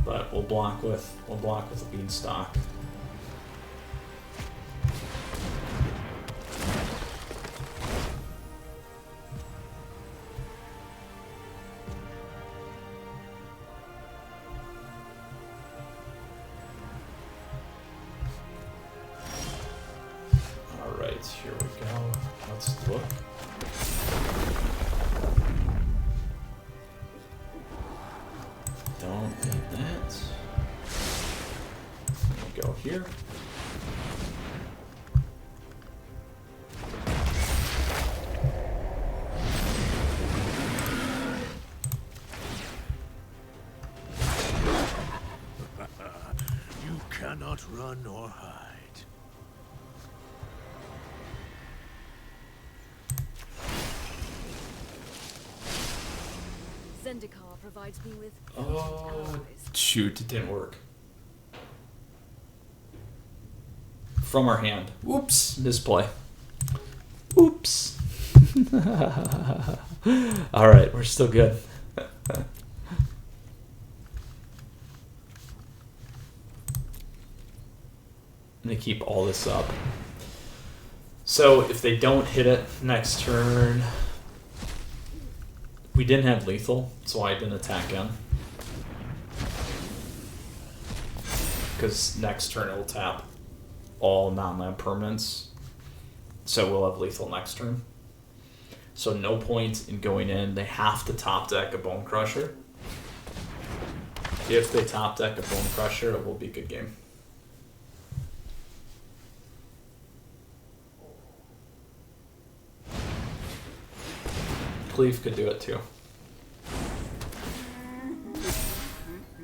but we'll block with a beanstalk. Here we go. Let's look. Don't need that. We go here. You cannot run or hide. Zendikar provides me with Oh, allies. shoot, it didn't work. from our hand. Oops, misplay. Oops. All right, we're still good. I'm gonna keep all this up. So if they don't hit it next turn, we didn't have lethal, so I didn't attack again. Because next turn it will tap all non-land permanents. So we'll have lethal next turn. So no point in going in. They have to top deck a Bone Crusher. If they top deck a Bone Crusher, it will be a good game. Cleave could do it too.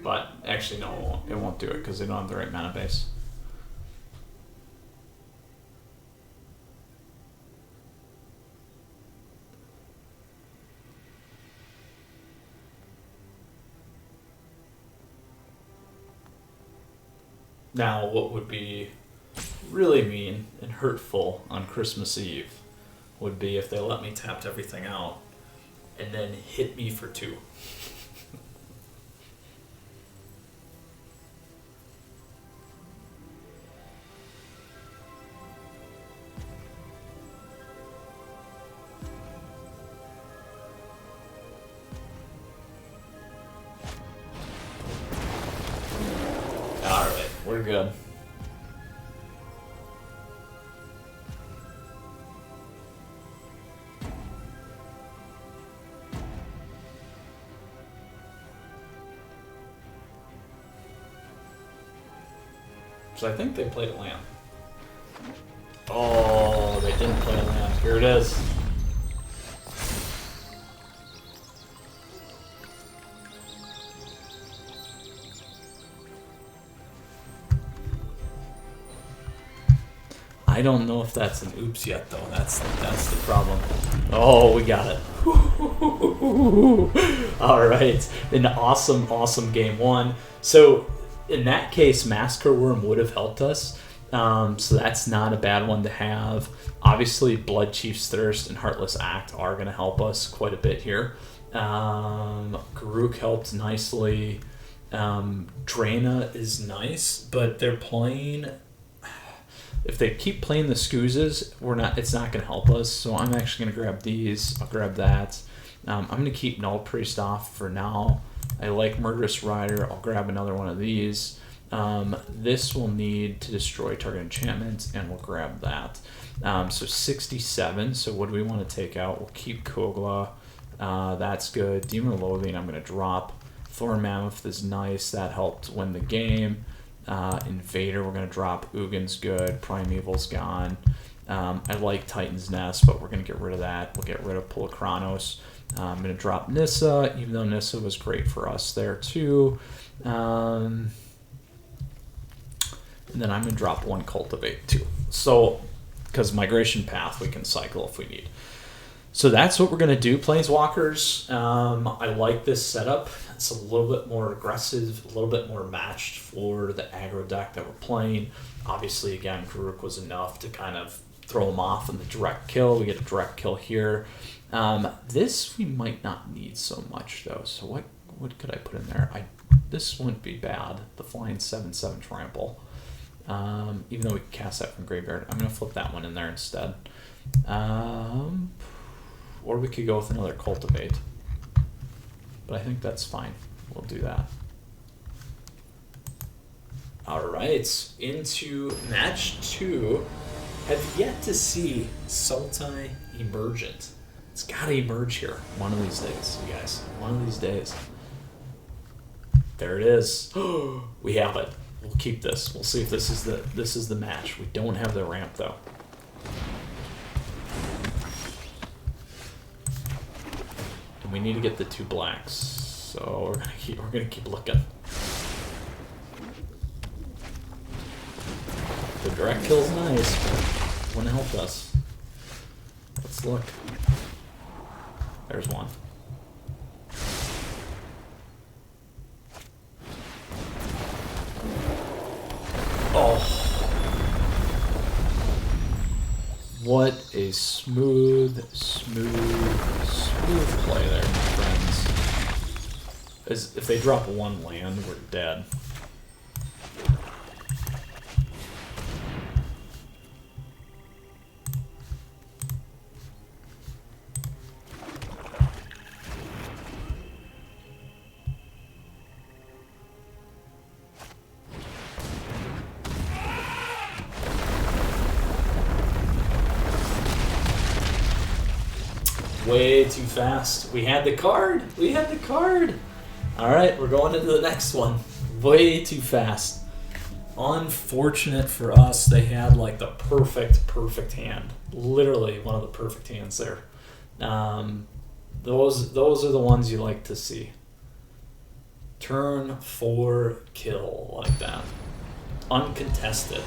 But actually no, it won't do it because they don't have the right mana base. Now, what would be really mean and hurtful on Christmas Eve would be if they let me tap everything out and then hit me for 2. Alright, we're good. So I think they played a land. Oh, they didn't play a land. Here it is. I don't know if that's an oops yet, though. That's the problem. Oh, we got it. All right, an awesome game 1. So in that case, Massacre Worm would have helped us. So that's not a bad one to have. Obviously, Blood Chief's Thirst and Heartless Act are going to help us quite a bit here. Garruk helped nicely. Draina is nice, but they're playing... If they keep playing the Scoozes, it's not going to help us. So I'm actually going to grab these. I'll grab that. I'm going to keep Null Priest off for now. I like Murderous Rider. I'll grab another one of these. This will need to destroy target enchantment, and we'll grab that. So 67. So what do we want to take out? We'll keep Kogla. That's good. Demon of Loathing I'm going to drop. Thorn Mammoth is nice. That helped win the game. Invader we're going to drop. Ugin's good. Primeval's gone. I like Titan's Nest, but we're going to get rid of that. We'll get rid of Pulachronos. I'm going to drop Nissa, even though Nissa was great for us there too. And then I'm going to drop 1 Cultivate too. So, because Migration Path we can cycle if we need. So that's what we're going to do, Planeswalkers. I like this setup. It's a little bit more aggressive, a little bit more matched for the aggro deck that we're playing. Obviously, again, Garruk was enough to kind of throw them off in the direct kill. We get a direct kill here. This we might not need so much, though. So what could I put in there? This wouldn't be bad. The Flying 7/7 Trample. Even though we can cast that from Graveyard. I'm going to flip that one in there instead. Or we could go with another Cultivate. But I think that's fine. We'll do that. Alright, into match 2. Have yet to see Sultai Emergent. It's gotta emerge here one of these days, you guys. One of these days. There it is. We have it. We'll keep this. We'll see if this is the match. We don't have the ramp though. And we need to get the 2 blacks. So we're gonna keep looking. The direct kill's nice, but wouldn't help us. Let's look. There's one. Oh. What a smooth play there, my friends. As if they drop one land, we're dead. Way too fast. We had the card. We had the card. All right, we're going into the next one. Way too fast. Unfortunate for us, they had like the perfect hand. Literally one of the perfect hands there. Those are the ones you like to see. Turn 4 kill like that. Uncontested.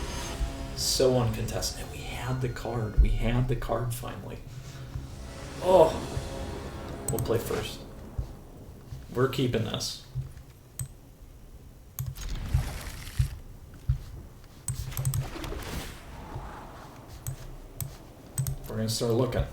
So uncontested. And we had the card. We had the card finally. Oh, we'll play first. We're keeping this. We're gonna start looking.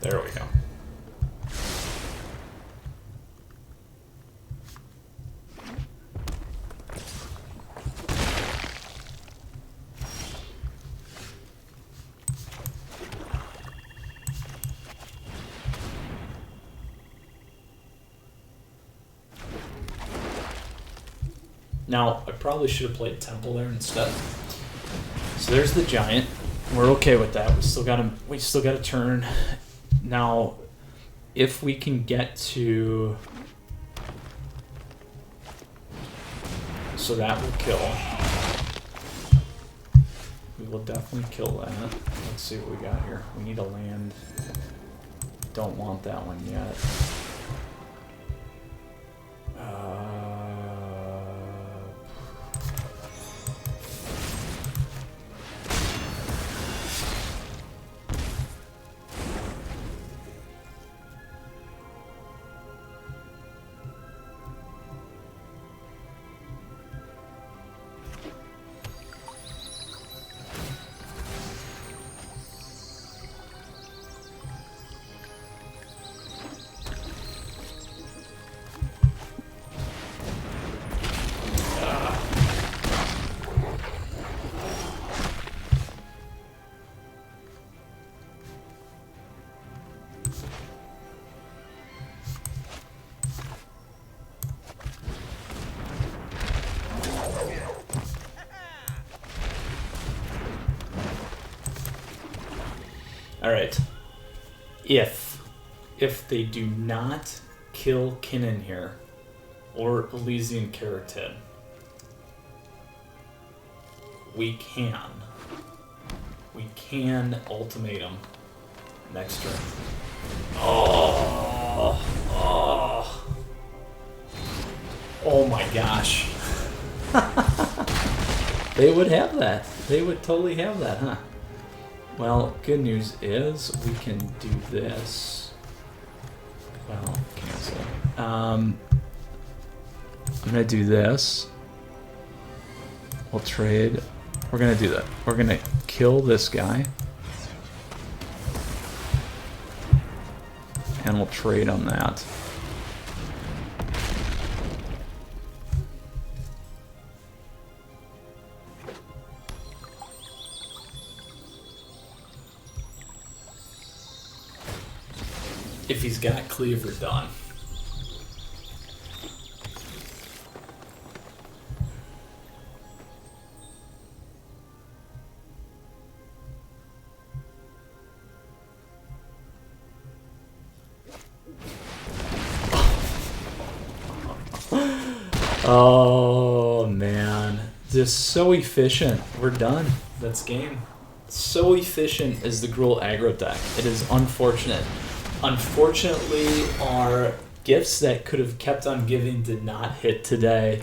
There we go. Now, I probably should have played Temple there instead. So there's the Giant. We're okay with that. We still got a turn. Now, if we can get to... So that will kill. We will definitely kill that. Let's see what we got here. We need a land. Don't want that one yet. Alright. If they do not kill Kinnan here, or Elysian Keratin, we can ultimatum next turn. Oh my gosh. They would have that. They would totally have that, huh? Well, good news is we can do this. Well, cancel. I'm gonna do this. We'll trade. We're gonna do that. We're gonna kill this guy. And we'll trade on that. If he's got Cleaver done. Oh man, just so efficient. We're done. That's game. So efficient is the gruul aggro deck. It is unfortunate. Unfortunately, our gifts that could have kept on giving did not hit today.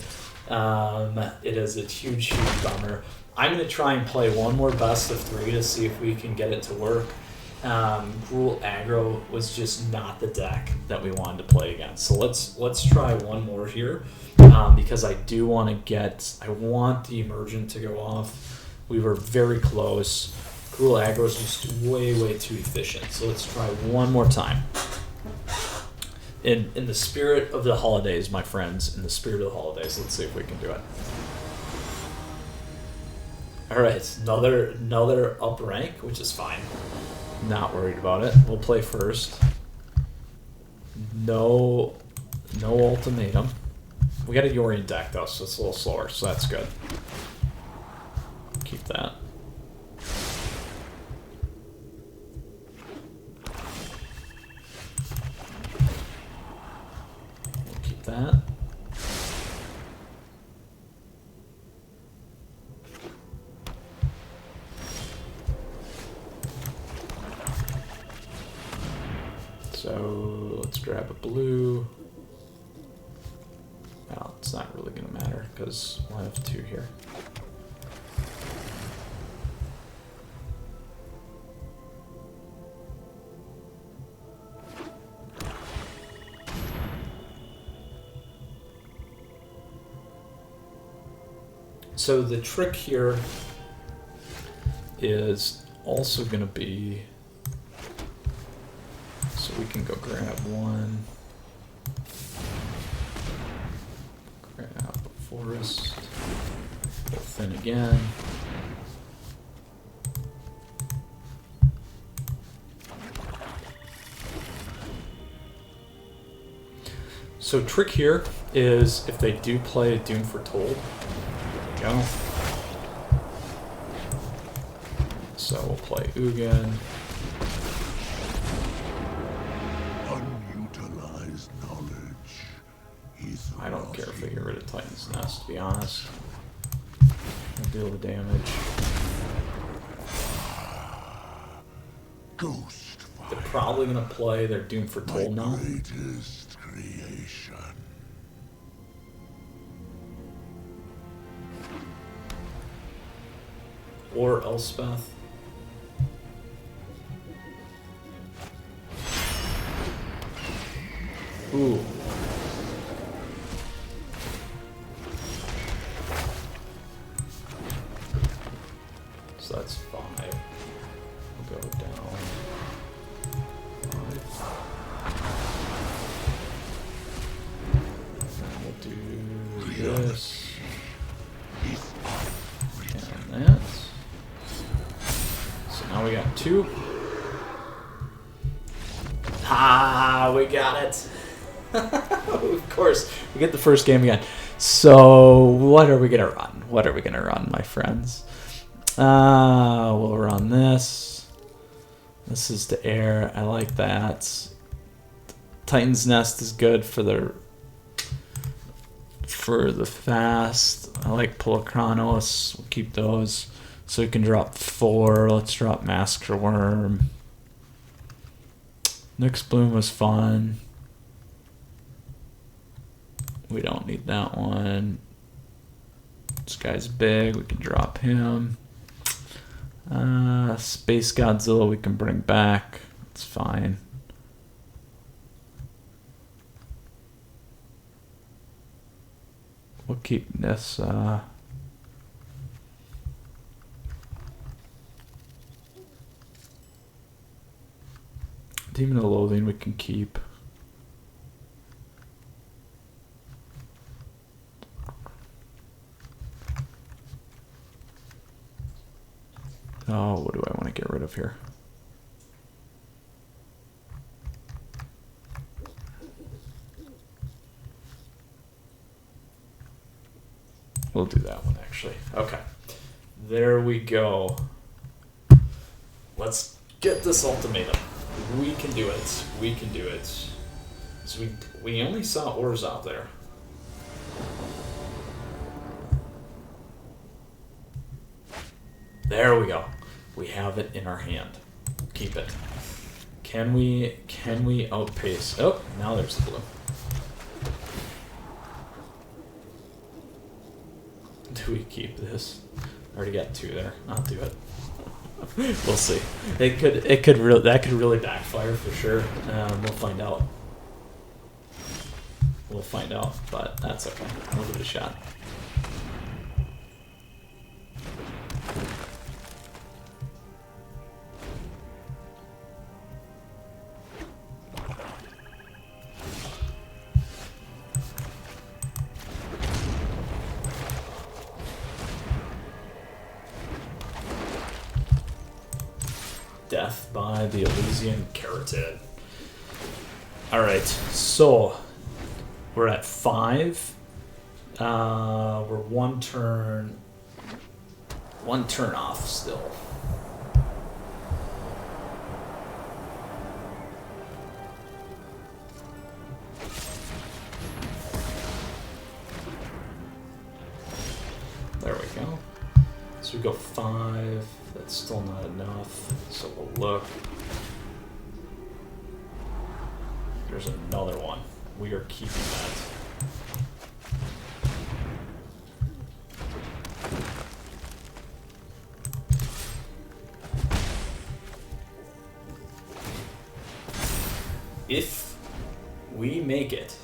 It is a huge, huge bummer. I'm going to try and play one more best of 3 to see if we can get it to work. Gruul aggro was just not the deck that we wanted to play against. So let's try one more here, because I do want to I want the Emergent to go off. We were very close. Gruul aggro is just way too efficient. So let's try one more time. In the spirit of the holidays, my friends, in the spirit of the holidays, let's see if we can do it. All right, another up rank, which is fine. Not worried about it. We'll play first. No ultimatum. We got a Yorion deck though, so it's a little slower, so that's good. Keep that. We'll keep that. So let's grab a blue. Well, it's not really going to matter because we'll have two here. So the trick here is also going to be, so we can go grab one, grab a forest, go thin again. So trick here is if they do play Doom Foretold, there we go. So we'll play Ugin. Unutilized knowledge is I don't care if they get rid of Titan's Nest, to be honest. I'll deal the damage. Ghost fire. They're probably going to play their Doom Foretold My now. greatest creation. Or Elspeth. Ooh. So that's 5. We'll go down 5. And we'll do this. And that. So now we got 2. Ah, we got it. Of course, we get the first game again. So what are we gonna run? What are we gonna run, my friends? We'll run this. This is the air. I like that. Titan's Nest is good for the fast. I like Pulachronos. We'll keep those. So we can drop 4. Let's drop Master Worm. Nyx Bloom was fun. We don't need that one. This guy's big. We can drop him. Space Godzilla we can bring back. It's fine. We'll keep this. Demon of Loathing we can keep. Oh, what do I want to get rid of here? We'll do that one actually. Okay. There we go. Let's get this ultimatum. We can do it. We can do it. So we only saw ores out there. There we go. We have it in our hand. Keep it. Can we outpace? Oh, now there's the blue. Do we keep this? Already got 2 there. I'll do it. We'll see. That could really backfire for sure. We'll find out. We'll find out, but that's okay. We'll give it a shot. Death by the Elysian Carotid. Alright, so we're at 5. We're one turn off still. There we go. So we go 5. That's still not enough. So we'll look. There's another one. We are keeping that. If we make it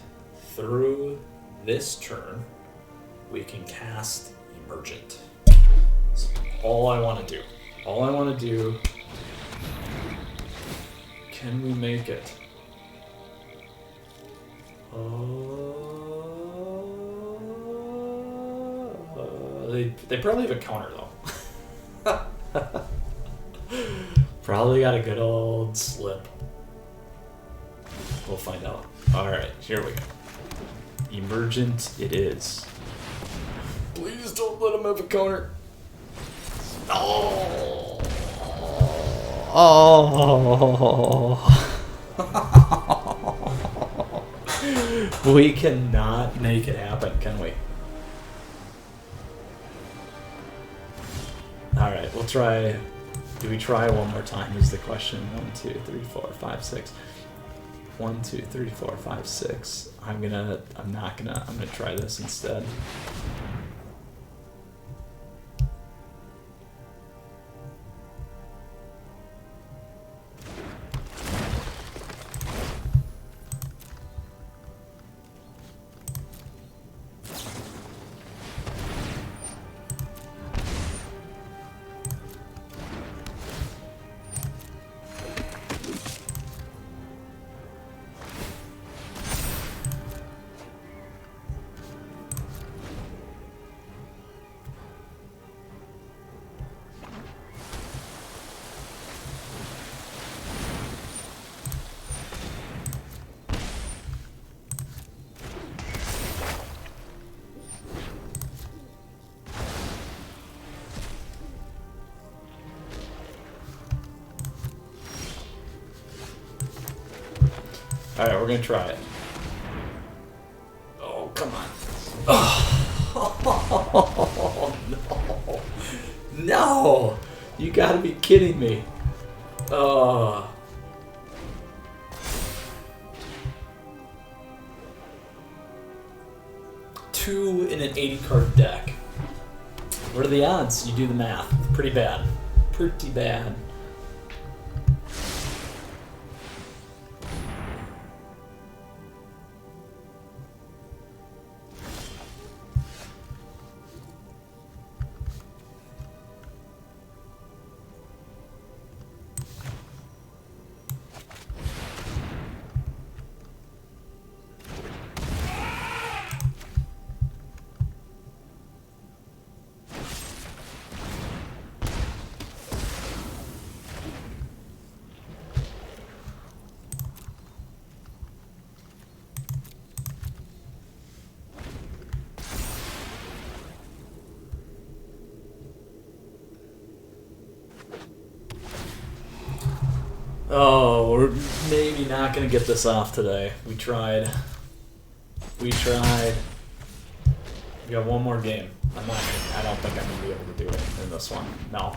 through this turn, we can cast Emergent. That's all I want to do. All I want to do. Can we make it? They probably have a counter though. Probably got a good old slip. We'll find out. Alright, here we go. Emergent it is. Please don't let him have a counter. Oh. We cannot make it happen, can we? Alright, we'll try. Do we try one more time is the question. 1, 2, 3, 4, 5, 6. 1, 2, 3, 4, 5, 6. I'm gonna try this instead. Alright, we're gonna try it. Oh, come on. Oh, no. No! You gotta be kidding me. Oh. Two in an 80 card deck. What are the odds? You do the math. Pretty bad. Pretty bad. Oh, we're maybe not going to get this off today. We tried. We tried. We got one more game. I don't think I'm going to be able to do it in this one. No.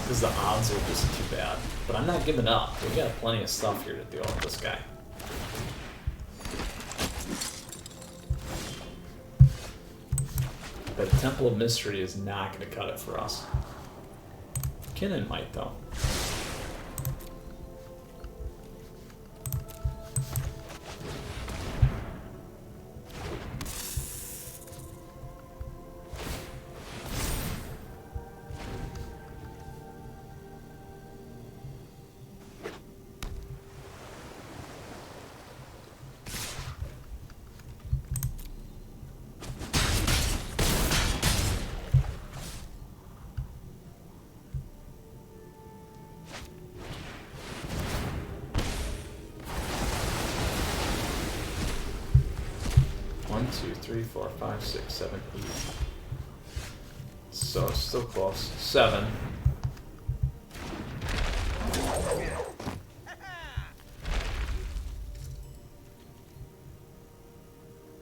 Because the odds are just too bad. But I'm not giving up. We got plenty of stuff here to deal with this guy. But Temple of Mystery is not going to cut it for us. Kinnan might, though. One, two, three, four, five, six, seven, 8. So still close. 7.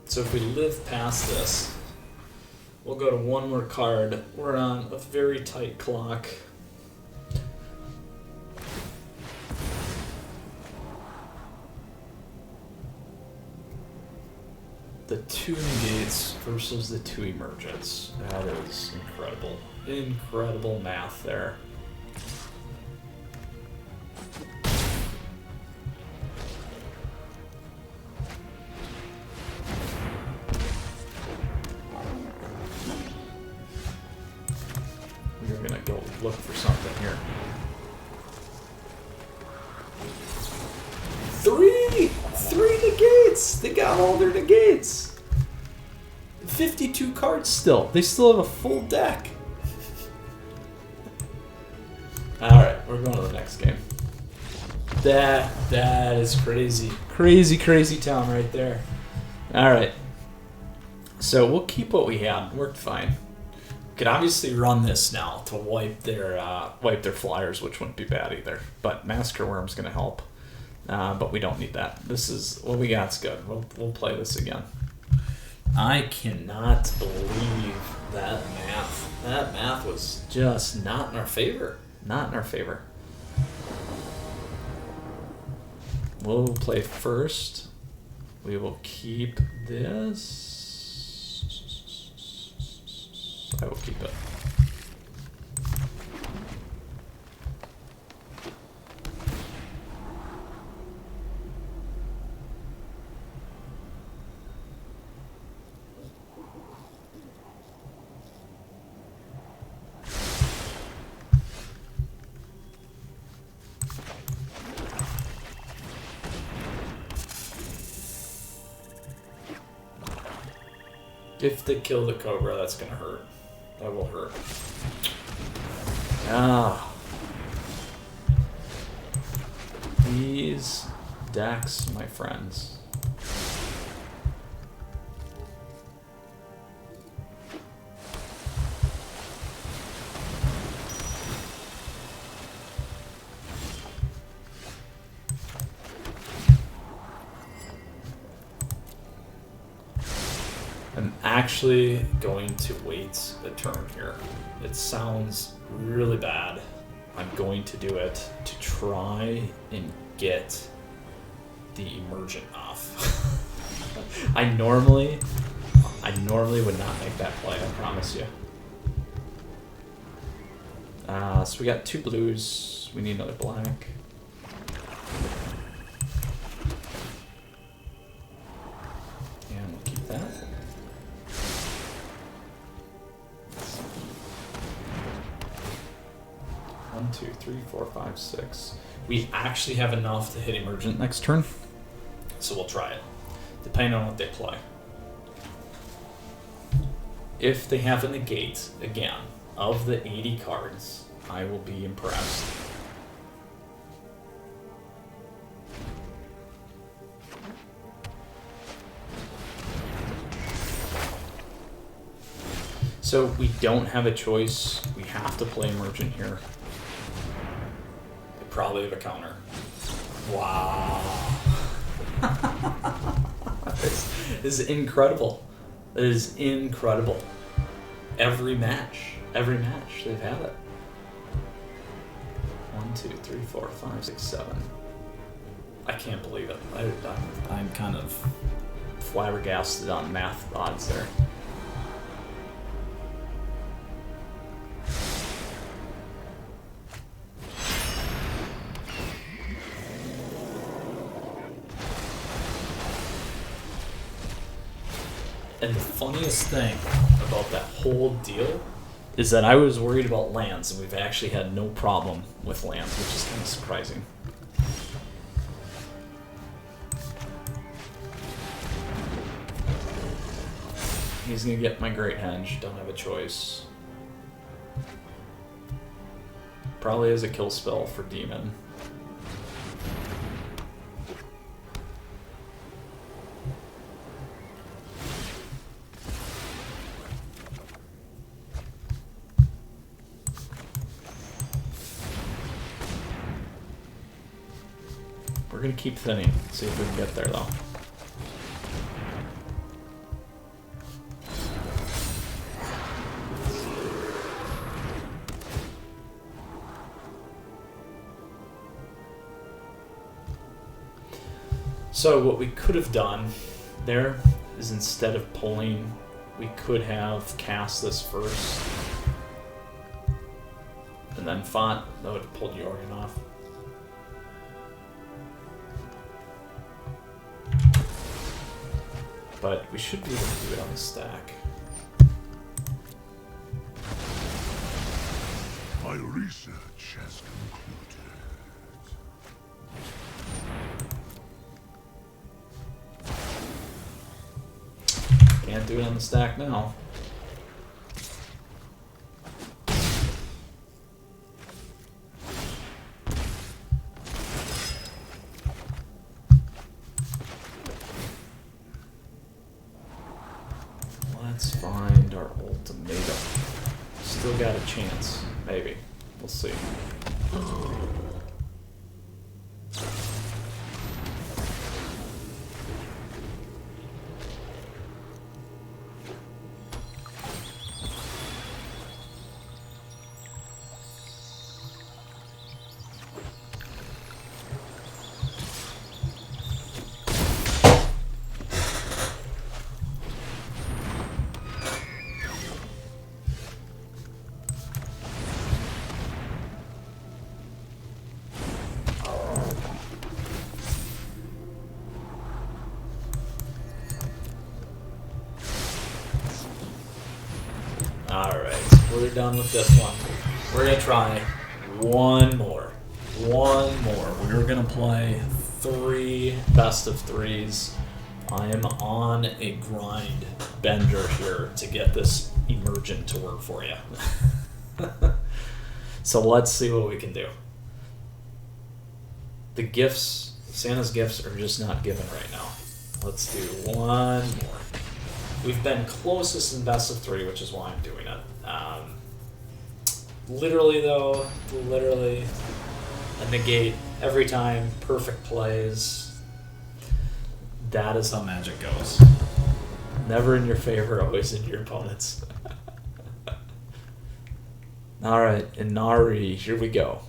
So if we live past this, we'll go to one more card. We're on a very tight clock. The 2 negates versus the 2 emergents. That is incredible. Incredible math there. We're gonna go look for something here. 3 negates! They got all their negates! 52 cards still. They still have a full deck. Alright, we're going to the next game. That is crazy. Crazy town right there. Alright. So we'll keep what we had. Worked fine. We could obviously run this now to wipe their flyers, which wouldn't be bad either. But Massacre Worm's going to help. But we don't need that. This is what we got's good. We'll play this again. I cannot believe that math. That math was just not in our favor. Not in our favor. We'll play first. We will keep this. I will keep it. If they kill the Cobra, that's gonna hurt. That will hurt. Ah. These decks, my friends. I'm actually going to wait a turn here. It sounds really bad. I'm going to do it to try and get the Emergent off. I normally would not make that play, I promise you. So we got 2 blues. We need another black. And we'll keep that. 1, 2, 3, 4, 5, 6. We actually have enough to hit Emergent next turn, so we'll try it, depending on what they play. If they have a negate, again, of the 80 cards, I will be impressed. So we don't have a choice. We have to play Emergent here. They probably have a counter. Wow. This is incredible. It is incredible. Every match they've had it. 1, 2, 3, 4, 5, 6, 7. I can't believe it. I'm kind of flabbergasted on math odds there. And the funniest thing about that whole deal is that I was worried about lands, and we've actually had no problem with lands, which is kind of surprising. He's gonna get my Great Henge, don't have a choice. Probably has a kill spell for Demon. We're gonna keep thinning, see if we can get there though. So what we could have done there is instead of pulling, we could have cast this first and then fought. That would have pulled Yorion off. But we should be able to do it on the stack. My research has concluded. Can't do it on the stack now. Let's find our ultimatum. Still got a chance, maybe. We'll see. Alright, we're done with this one. We're gonna try one more. One more. We're gonna play 3 best of 3s. I am on a grind bender here to get this Emergent to work for you. So let's see what we can do. The gifts, Santa's gifts are just not given right now. Let's do one more. We've been closest in best of 3, which is why I'm doing it. Literally though, a negate every time, perfect plays. That is how Magic goes. Never in your favor, always in your opponent's. Alright, Inari, here we go.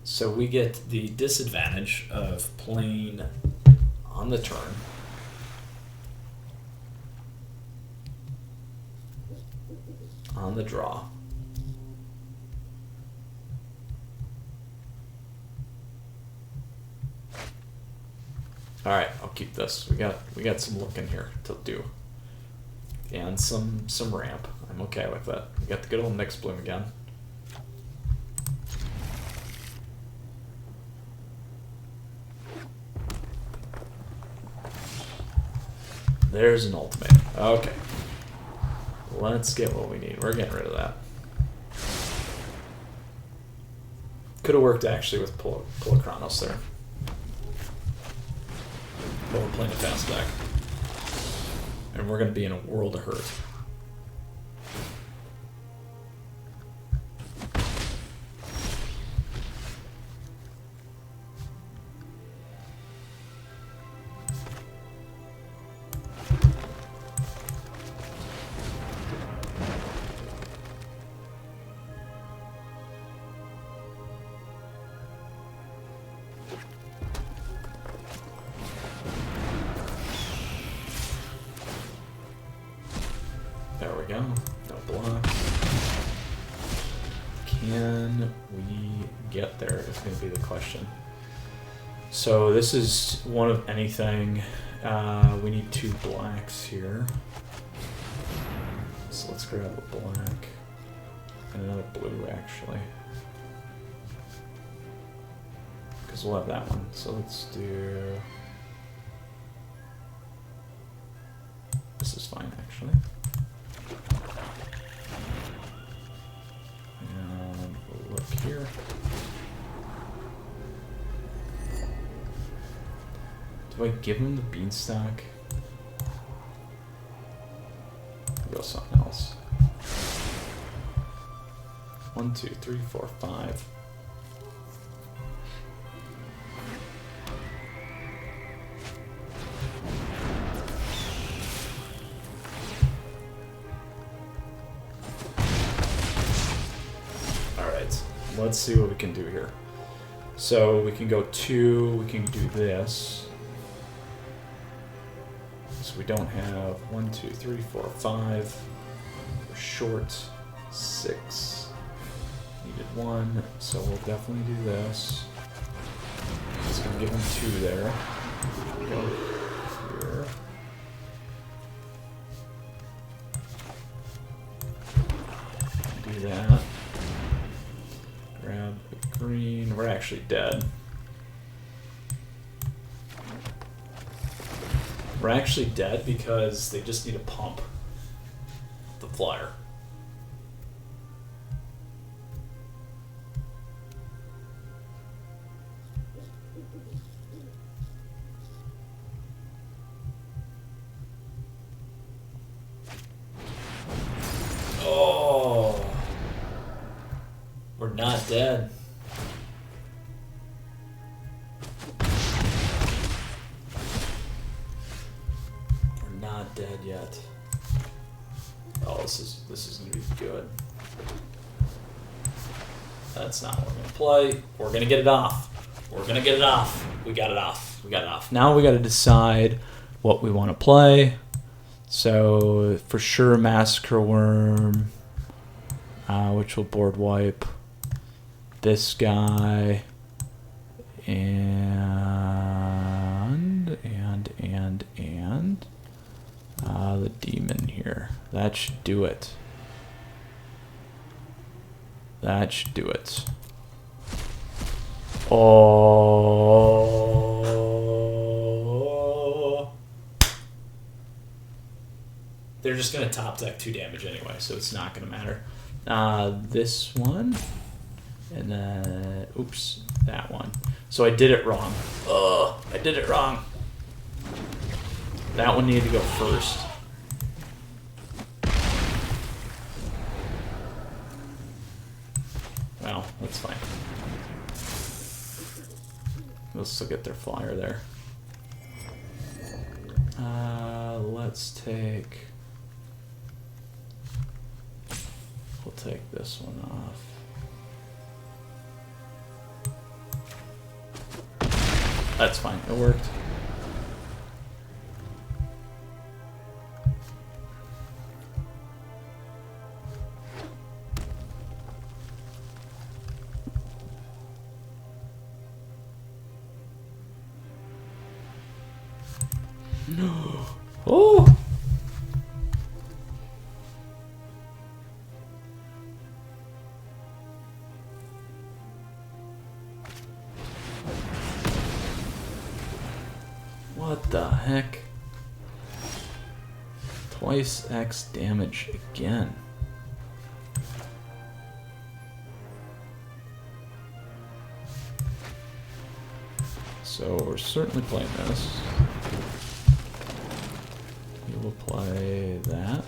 So we get the disadvantage of playing on the turn. On the draw. Alright, I'll keep this. We got some looking here to do. And some ramp. I'm okay with that. We got the good old Nyx Bloom again. There's an ultimate. Okay. Let's get what we need. We're getting rid of that. Could have worked actually with Pulachronos there. But we're playing a fast deck. And we're going to be in a world of hurt. There we go. No block. Can we get there is going to be the question. So this is one of anything. We need 2 blacks here. So let's grab a black. And another blue, actually. Because we'll have that one. So let's do... This is fine, actually. And we'll look here. Do I give him the beanstalk? I'll go something else. 1, 2, 3, 4, 5. Alright, let's see what we can do here. So we can go 2, we can do this. So we don't have 1, 2, 3, 4, 5. We're short 6. Needed 1, so we'll definitely do this. It's gonna give him 2 there. Go here. Do that. Grab the green. We're actually dead. We're actually dead because they just need to pump the flyer. Oh, we're not dead. Dead yet. Oh, this is gonna be good. That's not what we're gonna play. We're gonna get it off. We're gonna get it off. We got it off. We got it off. Now we gotta decide what we want to play. So for sure, Massacre Worm, which will board wipe this guy, and the demon here. That should do it. That should do it. Oh. They're just going to top deck 2 damage anyway, so it's not going to matter. This one. And then, oops, that one. So I did it wrong. Ugh, I did it wrong. That one needed to go first. Well, that's fine. They'll still get their flyer there. Let's take... We'll take this one off. That's fine, it worked. No. Oh. What the heck? Twice X damage again. So we're certainly playing this. We will play that.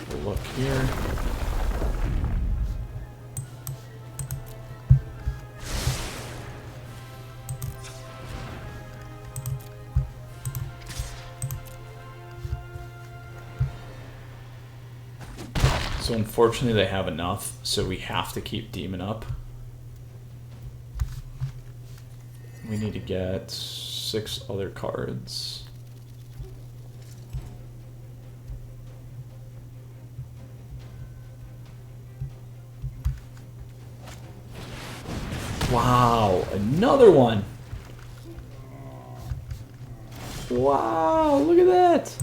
We'll look here. So unfortunately they have enough, so we have to keep Demon up. We need to get 6 other cards. Wow, another one. Wow, look at that.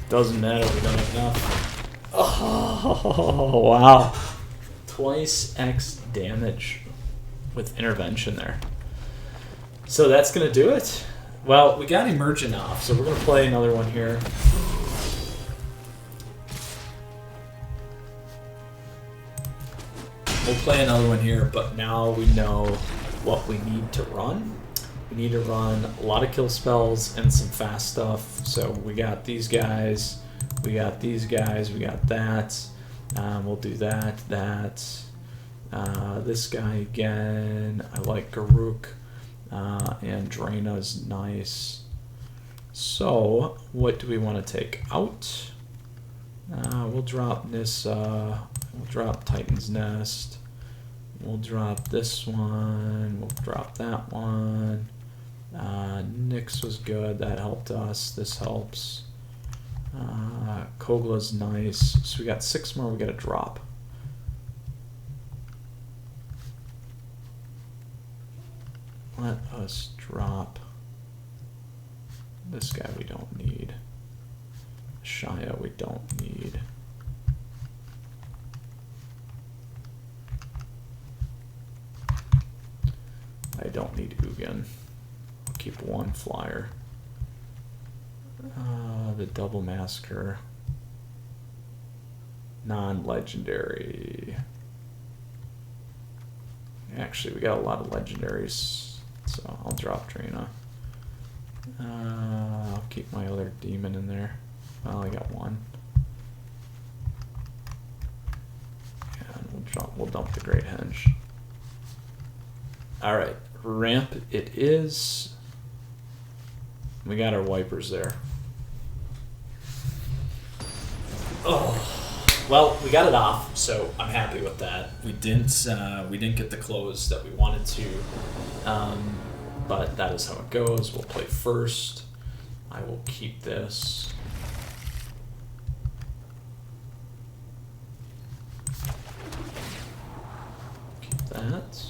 Doesn't matter, we don't have enough. Oh, wow. Twice X damage with intervention there. So that's going to do it. Well, we got Emergent off, so we're going to play another one here. We'll play another one here, but now we know what we need to run. We need to run a lot of kill spells and some fast stuff. So we got these guys, we got these guys, we got that. We'll do that. This guy again. I like Garuk. And Draina's nice. So what do we want to take out? We'll drop Nissa. We'll drop Titan's Nest. We'll drop this one. We'll drop that one. Nyx was good. That helped us. This helps. Kogla's nice. So we got 6 more we got to drop. Let us drop this guy we don't need. Shia we don't need. I don't need Ugin. I'll keep 1 flyer. The double masker. Non-legendary. Actually, we got a lot of legendaries, so I'll drop Draina. I'll keep my other demon in there. Well, I got 1. And we'll dump the Great Henge. Alright, ramp it is. We got our wipers there. Oh, well, we got it off, so I'm happy with that. We didn't get the close that we wanted to, but that is how it goes. We'll play first. I will keep this. Keep that.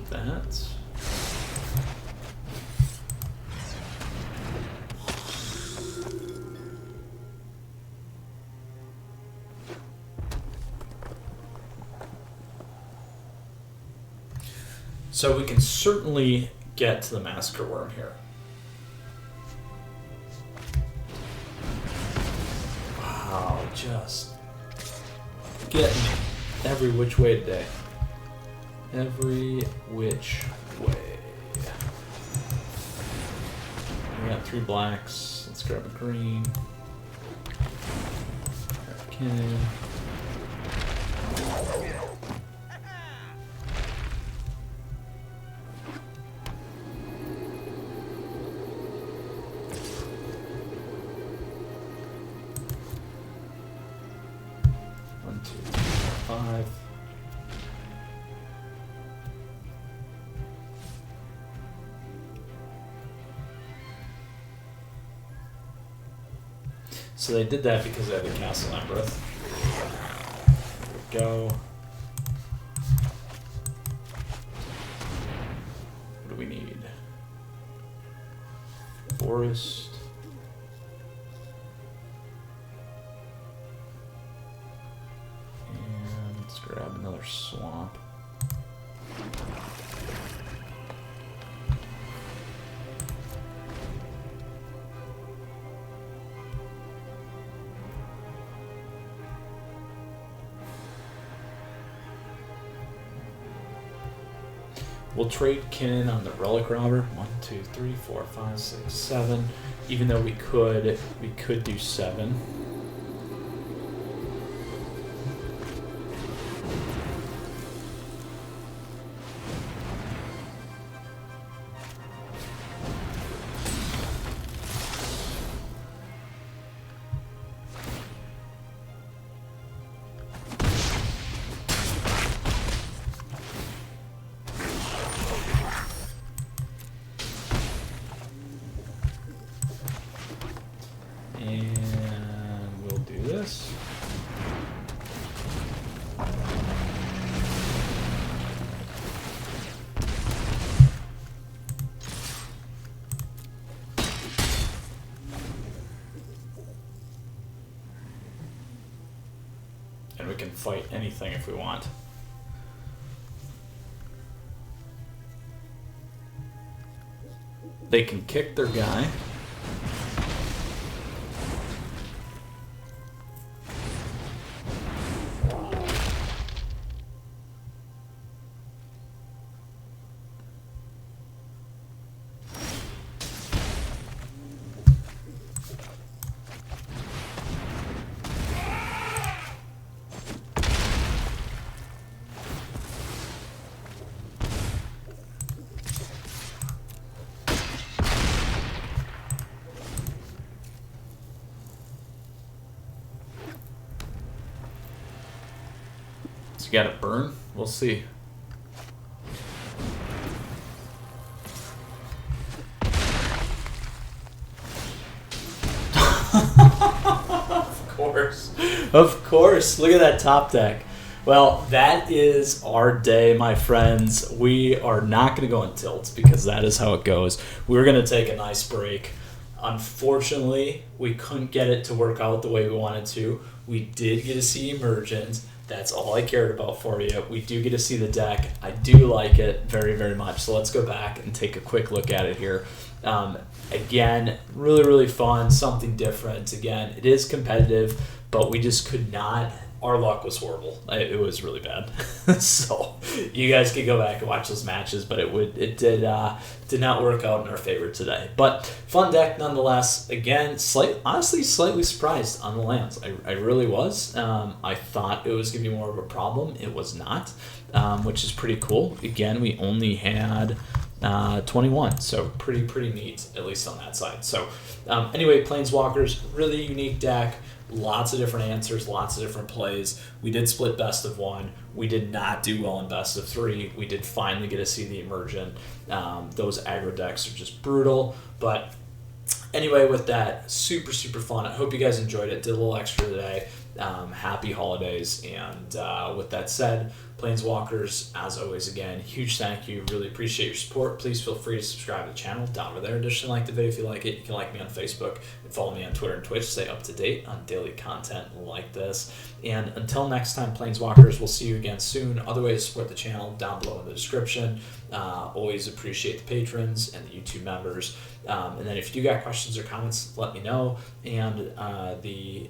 That. So we can certainly get to the Massacre Worm here. Wow, just getting every which way today. Every which way. We got 3 blacks. Let's grab a green. Okay. One, 2, 3, 5. So they did that because they had the Castle Embereth. There we go. What do we need? Forest. another swamp. We'll trade Kinnan on the Relic Robber. 1, 2, 3, 4, 5, 6, 7. Even though we could do 7. And we can fight anything if we want. They can kick their guy. You got it burn? We'll see. Of course. Look at that top deck. Well, that is our day, my friends. We are not going to go in tilts because that is how it goes. We're going to take a nice break. Unfortunately, we couldn't get it to work out the way we wanted to. We did get to see Emergent. That's all I cared about for you. We do get to see the deck. I do like it very, very much. So let's go back and take a quick look at it here. Again, really, really fun, something different. Again, it is competitive, but we just could not. Our luck was horrible. It was really bad. So you guys could go back and watch those matches, but it did not work out in our favor today. But fun deck nonetheless. Again, honestly slightly surprised on the lands. I really was. I thought it was going to be more of a problem. It was not, which is pretty cool. Again, we only had 21, so pretty neat, at least on that side. So anyway, Planeswalkers, really unique deck. Lots of different answers, lots of different plays. We did split best of 1. We did not do well in best of 3. We did finally get to see the Emergent. Those aggro decks are just brutal. But anyway, with that, super fun. I hope you guys enjoyed it. Did a little extra today. Happy holidays. And with that said, Planeswalkers, as always, again, huge thank you. Really appreciate your support. Please feel free to subscribe to the channel down over there. Additionally, like the video if you like it. You can like me on Facebook and follow me on Twitter and Twitch. Stay up to date on daily content like this. And until next time, Planeswalkers, we'll see you again soon. Other ways to support the channel down below in the description. Always appreciate the patrons and the YouTube members. And then if you got questions or comments, let me know. And the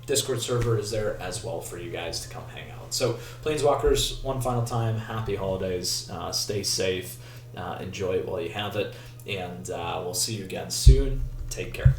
Discord server is there as well for you guys to come hang out. So Planeswalkers, one final time, happy holidays. Stay safe. Enjoy it while you have it. And we'll see you again soon. Take care.